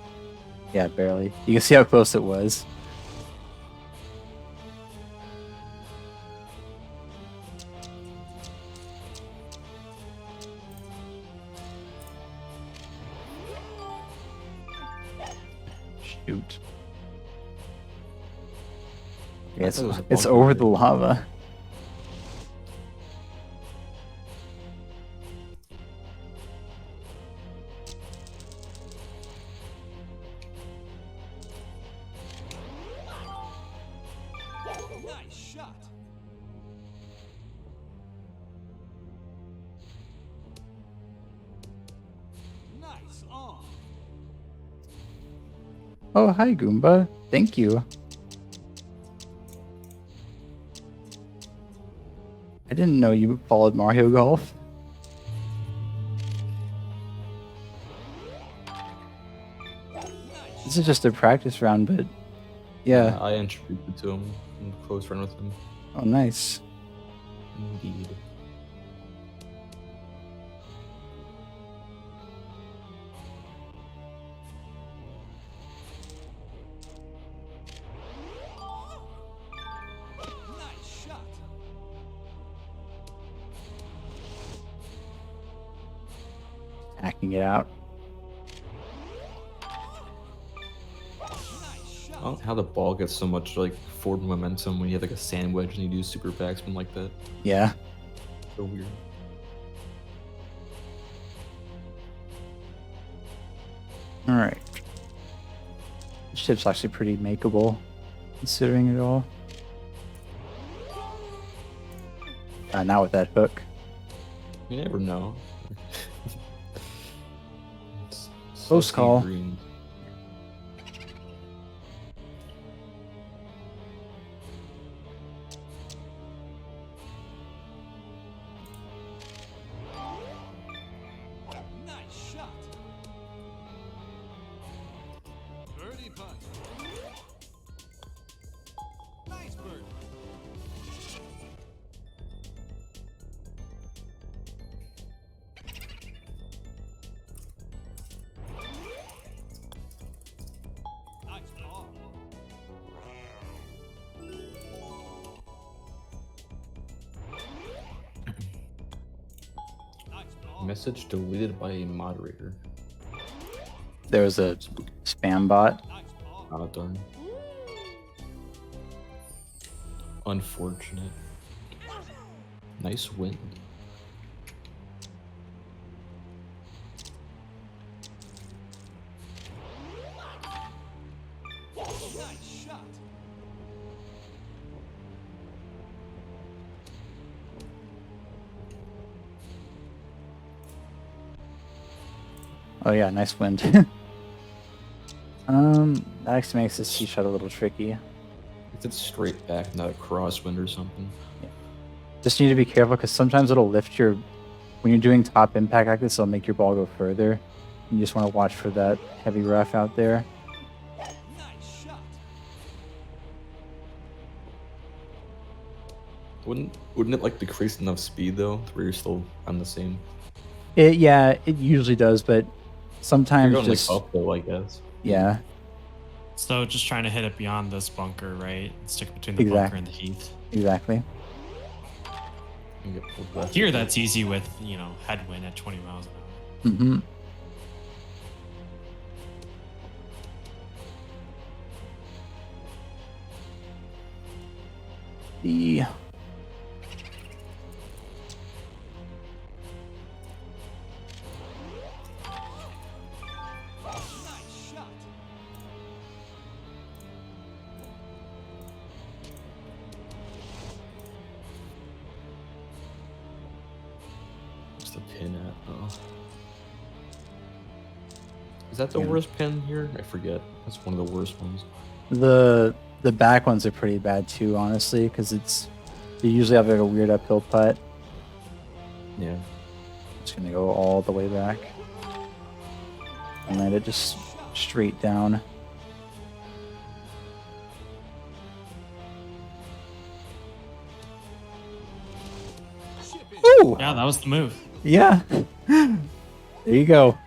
Yeah, barely. You can see how close it was. Shoot. Yeah, it's over the lava. Oh, hi, Goomba. Thank you. I didn't know you followed Mario Golf. This is just a practice round, but yeah. I introduced it to him. I'm a close friend with him. Oh, nice. Indeed. Hacking it out. I don't know how the ball gets so much like forward momentum when you have like a sand wedge and you do super backspin like that. Yeah. So weird. All right. This ship's actually pretty makeable, considering it all. Not with that hook. You never know. It's Close sussy call. green. Message deleted by a moderator. There was a spam bot. Oh, darn. Unfortunate. Nice win. Oh yeah, nice wind. That actually makes this T shot a little tricky. It's straight back, not a crosswind or something. Just need to be careful because sometimes it'll lift your. When you're doing top impact like this, it'll make your ball go further. You just want to watch for that heavy rough out there. Wouldn't it like decrease enough speed though, to where you're still on the same? Yeah, it usually does, but sometimes You're going just like uphill, I guess. yeah, So just trying to hit it beyond this bunker, right? Stick between the Exact- bunker and the heath. exactly. You get pulled left. Here, that's easy with, headwind at 20 miles an hour. Mm-hmm. The What's the pin at? Oh. Is that the worst pin here? I forget. That's one of the worst ones. the back ones are pretty bad too, honestly, because you usually have like a weird uphill putt. Yeah. Just gonna go all the way back and land it just straight down. Ooh! Yeah, that was the move. Yeah. There you go.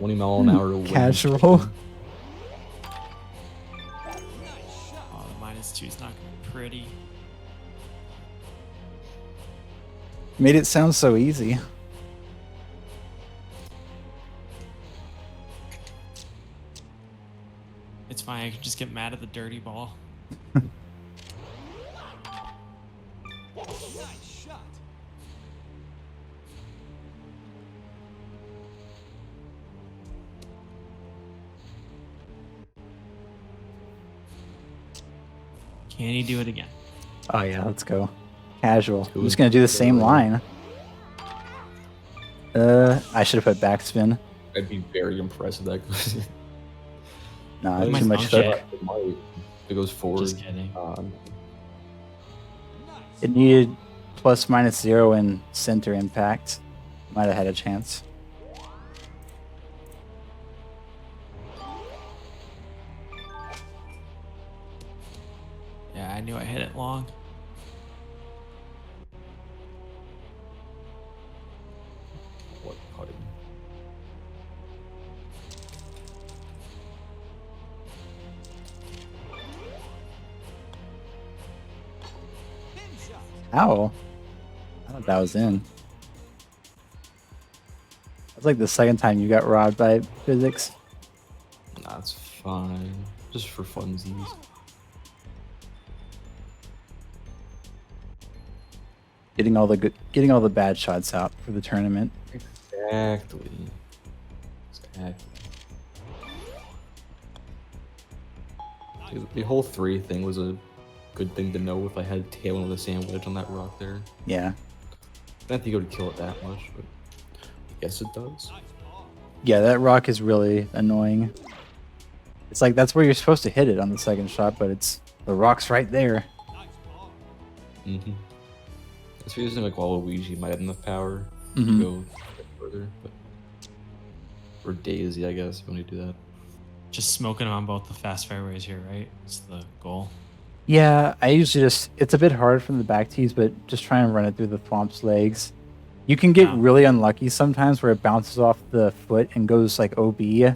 20-mile-an-hour wind. Casual. Oh, the -2 is not going to be pretty. Made it sound so easy. It's fine. I can just get mad at the dirty ball. Can he do it again? Oh yeah, let's go. Casual. I'm Ooh. just gonna do the same line. I should have put backspin. I'd be very impressed if that goes. Nah, That too might much sound hook. shit. It might. If it goes forward. Just kidding. It needed ±0 in center impact. Might have had a chance. Yeah, I knew I hit it long. What putting? Ow. I thought that was in. That's like the second time you got robbed by physics. Nah, it's fine. Just for funsies. Getting all the bad shots out for the tournament. Exactly. Exactly. The whole 3 thing was a good thing to know if I had tail with a sandwich on that rock there. Yeah. I don't think it would kill it that much, but I guess it does. Yeah, that rock is really annoying. It's like that's where you're supposed to hit it on the second shot, but the rock's right there. Mm-hmm. It's using like Waluigi might have enough power Mhm. to go a bit further, but or Daisy, I guess, if you want to do that. Just smoking them on both the fast fairways here, right? It's the goal. Yeah, I usually it's a bit hard from the back tees, but just try and run it through the Thwomp's legs. You can get Yeah. really unlucky sometimes where it bounces off the foot and goes like OB,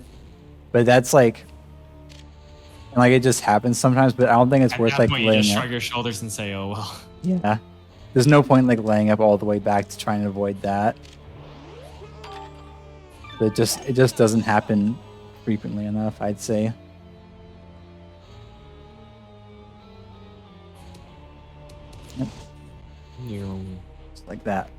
but that's like it just happens sometimes, but I don't think it's At worth that like point, you laying just up. shrug your shoulders and say, "Oh well." Yeah. There's no point like laying up all the way back to try and avoid that. It just doesn't happen frequently enough, I'd say. Yep, just like that.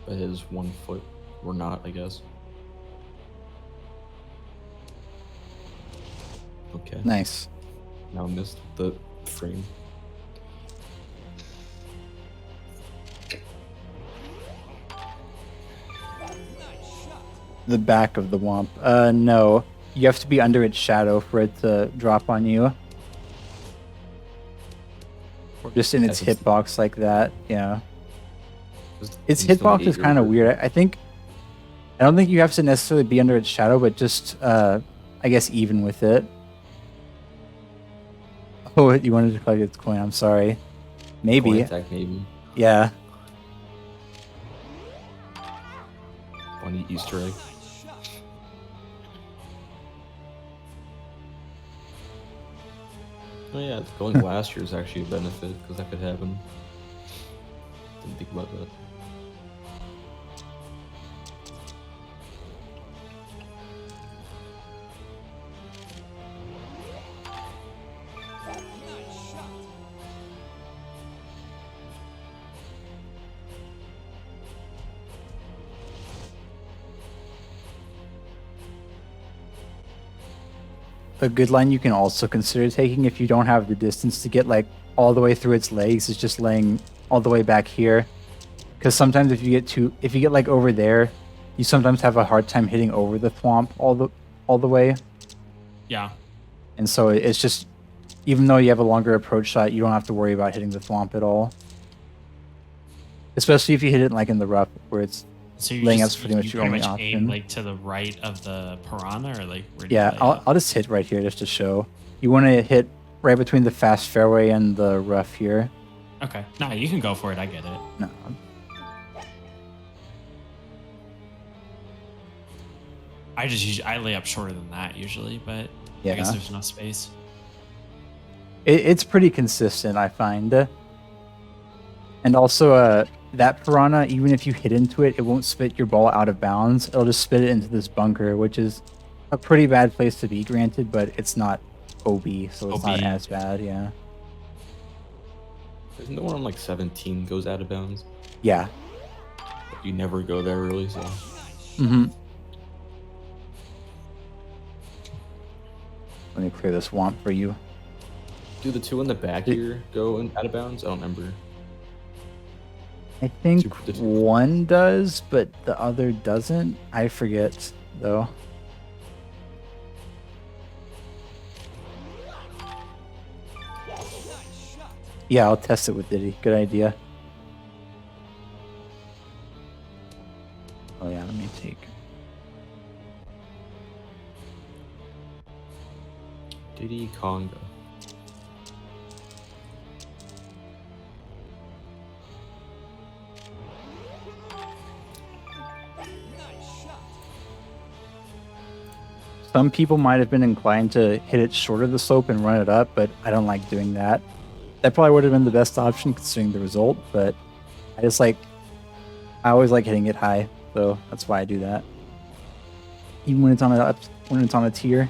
But his 1 foot or not, I guess. Okay. Nice. Now missed the frame. The back of the Womp. No. You have to be under its shadow for it to drop on you. Or just in its That's hitbox like that. Yeah. Its He's still hitbox is eager kind of for- weird. I don't think you have to necessarily be under its shadow, but just I guess even with it. Oh, you wanted to collect its coin. I'm sorry. Maybe. Coin attack, maybe. Yeah. Funny Easter egg. Oh yeah, going last year is actually a benefit because that could happen. Didn't think about that. A good line you can also consider taking if you don't have the distance to get like all the way through its legs is just laying all the way back here. Because sometimes if you get like over there, you sometimes have a hard time hitting over the thwomp all the way. Yeah. And so it's just, even though you have a longer approach shot, you don't have to worry about hitting the thwomp at all. Especially if you hit it like in the rough where it's So you laying just, up's pretty much you your pretty only much aim option. like to the right of the piranha, or like where do you Yeah, lay up? I'll just hit right here just to show. You want to hit right between the fast fairway and the rough here. Okay. Nah, you can go for it. I get it. No. I lay up shorter than that usually, but Yeah. I guess there's enough space. It's pretty consistent, I find. And also, that piranha, even if you hit into it, it won't spit your ball out of bounds. It'll just spit it into this bunker, which is a pretty bad place to be, granted, but it's not OB, so it's not OB. as bad, yeah. Isn't the one on like 17 goes out of bounds? Yeah. You never go there really, so. Mm-hmm. Let me clear this womp for you. Do the 2 in the back here go out of bounds? I don't remember. I think Super difficult. one does, but the other doesn't. I forget, though. Yeah, I'll test it with Diddy. Good idea. Oh yeah, let me take. Diddy Conga. Some people might have been inclined to hit it short of the slope and run it up, but I don't like doing that. That probably would have been the best option considering the result, but I always like hitting it high, so that's why I do that. Even when it's on a tier.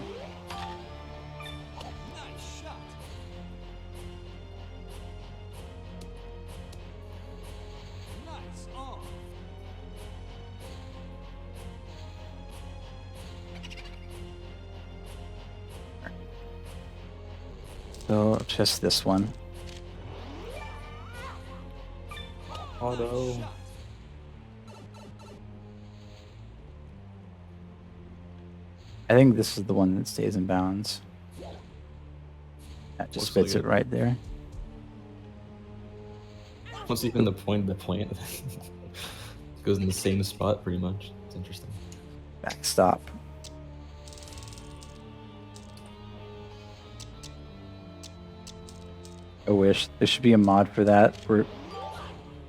So just this one. Auto. I think this is the one that stays in bounds. That just Looks spits like it right there. What's even the point of the plant? Goes in the same spot pretty much. It's interesting. Backstop. I wish there should be a mod for that, where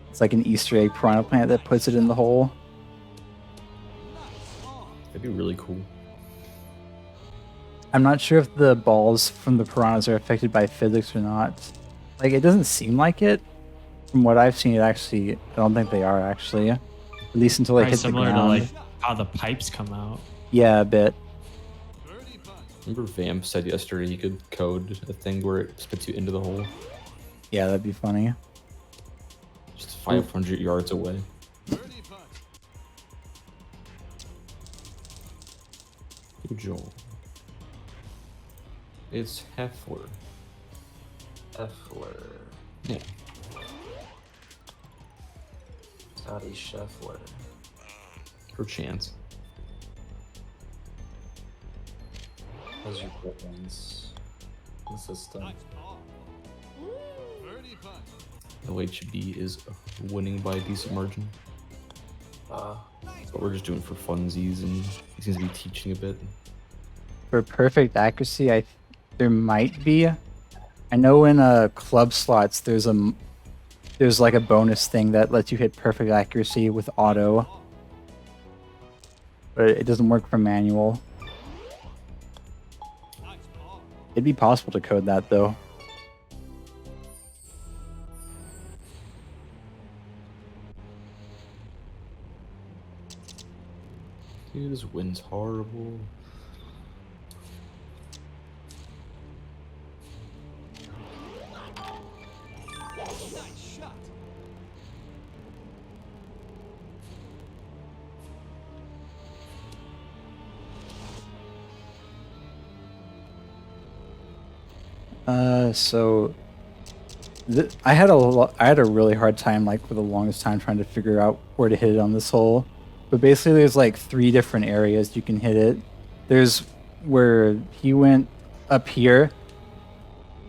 it's like an Easter egg piranha plant that puts it in the hole. That'd be really cool. I'm not sure if the balls from the piranhas are affected by physics or not. Like, it doesn't seem like it. From what I've seen, I don't think they are actually. At least until they Probably hit the similar ground. to like how the pipes come out. Yeah, a bit. Remember Vamp said yesterday he could code a thing where it spits you into the hole? Yeah, that'd be funny. Just 500 yards away. Good job. It's Heffler. Effler. Yeah. Scotty Scheffler. Perchance. How's your preference? The system. LHB is winning by a decent margin. But we're just doing it for funsies, and he seems to be teaching a bit. For perfect accuracy, there might be. I know in club slots there's like a bonus thing that lets you hit perfect accuracy with auto, but it doesn't work for manual. It'd be possible to code that though. Dude, this wind's horrible. So I had a really hard time, like for the longest time, trying to figure out where to hit it on this hole. But basically, there's like 3 different areas you can hit it. There's where he went up here,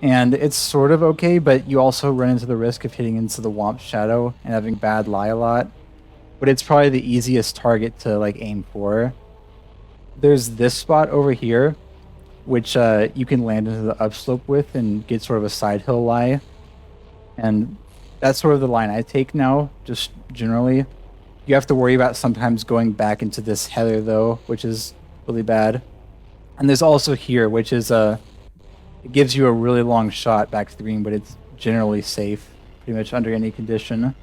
and it's sort of okay, but you also run into the risk of hitting into the Womp Shadow and having bad lie a lot. But it's probably the easiest target to like aim for. There's this spot over here, which you can land into the upslope with and get sort of a side hill lie. And that's sort of the line I take now, just generally. You have to worry about sometimes going back into this heather, though, which is really bad. And there's also here, which is it gives you a really long shot back to the green, but it's generally safe, pretty much under any condition.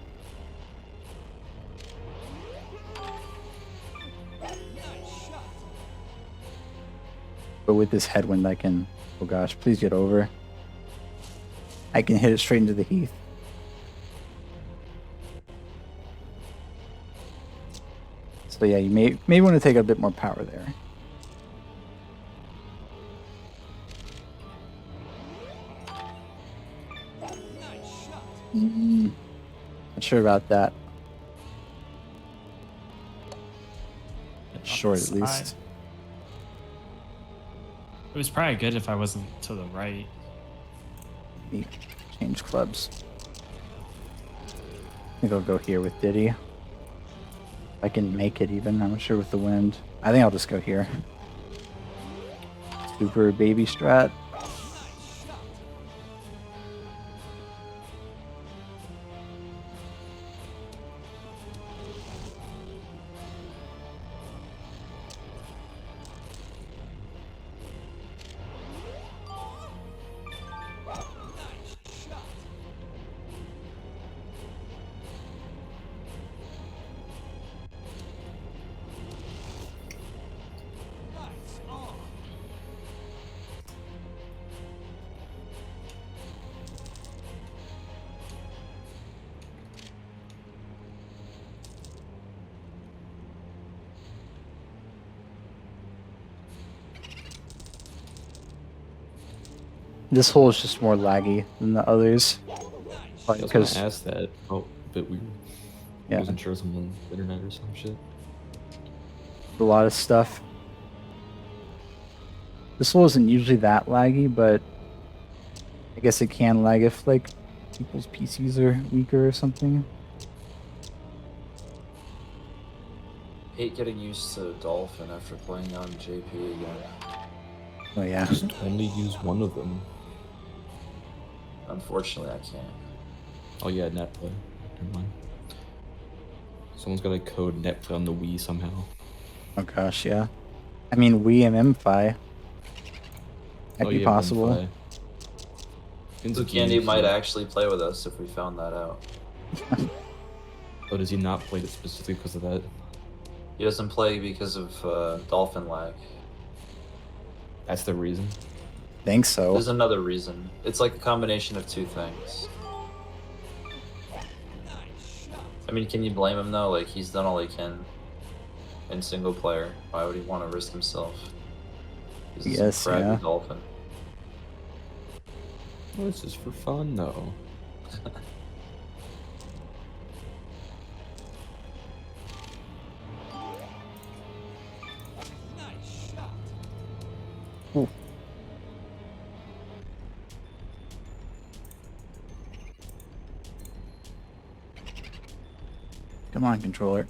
But with this headwind, I can... Oh gosh, please get over. I can hit it straight into the heath. So yeah, you may want to take a bit more power there. Not sure about that. Short at least. It was probably good if I wasn't to the right. Let me change clubs. I think I'll go here with Diddy. If I can make it even. I'm not sure with the wind. I think I'll just go here. Super baby strat. This hole is just more laggy than the others. I was gonna ask that. Oh, but we Yeah. wasn't sure something on the internet or some shit. A lot of stuff. This hole isn't usually that laggy, but I guess it can lag if like people's PCs are weaker or something. Hate getting used to Dolphin after playing on JP again. Oh yeah. Just only use one of them. Unfortunately, I can't. Oh yeah, Netplay. Never mind. Someone's got to code Netplay on the Wii somehow. Oh gosh, yeah. I mean, Wii and MFi. Might Oh, be yeah, possible. Wi-Fi. So Candy might actually play with us if we found that out. Oh, does he not play it specifically because of that? He doesn't play because of Dolphin lag. That's the reason. Think so. There's another reason. It's like a combination of two things. I mean, can you blame him though? Like, he's done all he can in single player. Why would he want to risk himself? He's a Yes, fraggy yeah. Dolphin. Well, this is for fun though. Ooh. Come on, controller.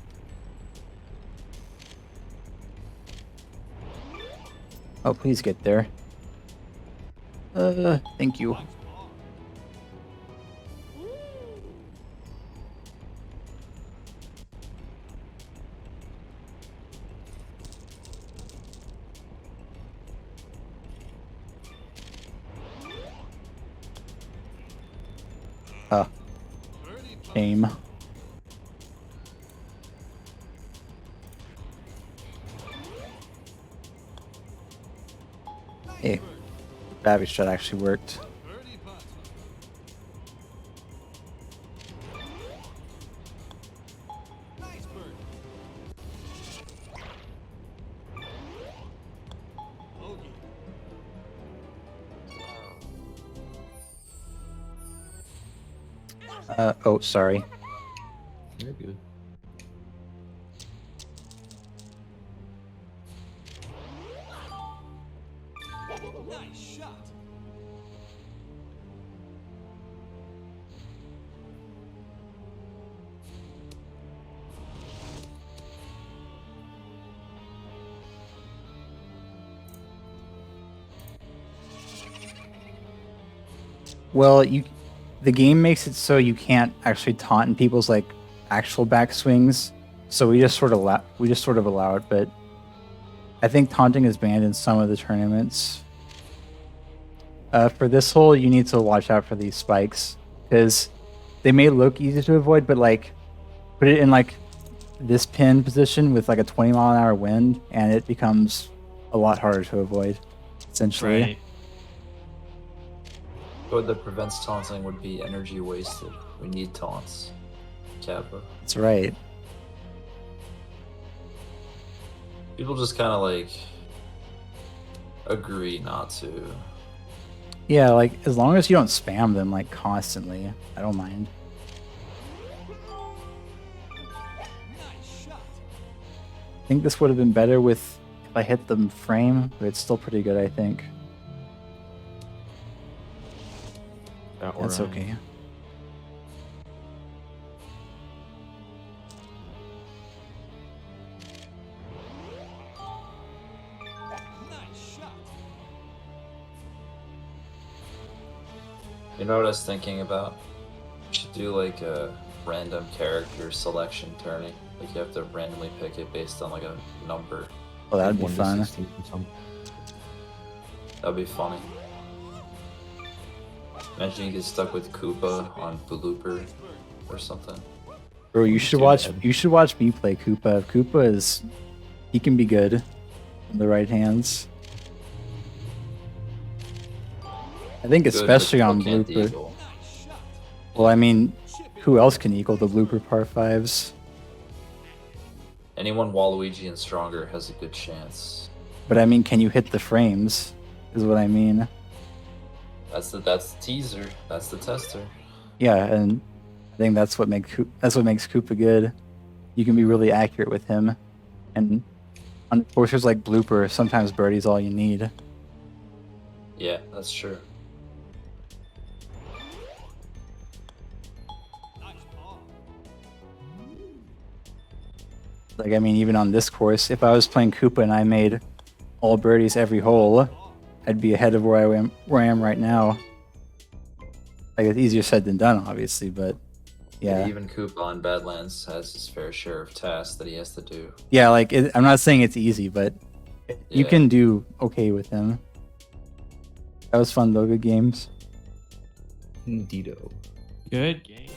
Oh, please get there. Thank you. Ah. Shame. Hey, Babby shot actually worked. Oh, sorry. Very good. Well, the game makes it so you can't actually taunt in people's like actual backswings, so we just sort of allow it. But I think taunting is banned in some of the tournaments. For this hole, you need to watch out for these spikes because they may look easy to avoid, but like put it in like this pin position with like a 20-mile-an-hour wind, and it becomes a lot harder to avoid. Essentially. Right. Code that prevents taunting would be energy wasted. We need taunts. Kappa. That's right. People just kind of like agree not to. Yeah, like as long as you don't spam them like constantly, I don't mind. I think this would have been better with if I hit the frame, but it's still pretty good, I think. That That's or, okay. You know what I was thinking about? We should do like a random character selection tourney. Like you have to randomly pick it based on like a number. Well, that'd be 1 to fun. 16 or something. That'd be funny. Imagine you get stuck with Koopa on Blooper or something. Bro, you should do watch. that. You should watch me play Koopa. Koopa is, he can be good in the right hands. I think Good, especially but on can't blooper. eagle. Well, I mean, who else can equal the blooper par fives? Anyone Waluigi and stronger has a good chance. But I mean, can you hit the frames? Is what I mean. That's the teaser. That's the tester. Yeah, and I think that's what makes Koopa good. You can be really accurate with him, and on courses like blooper, sometimes birdie's all you need. Yeah, that's true. Like, I mean, even on this course, if I was playing Koopa and I made all birdies every hole, I'd be ahead of where I am right now. Like, it's easier said than done, obviously, but yeah. Even Koopa on Badlands has his fair share of tasks that he has to do. Yeah, like, I'm not saying it's easy, but you Yeah. can do okay with him. That was fun, though. Good games. Indeedo. Good game.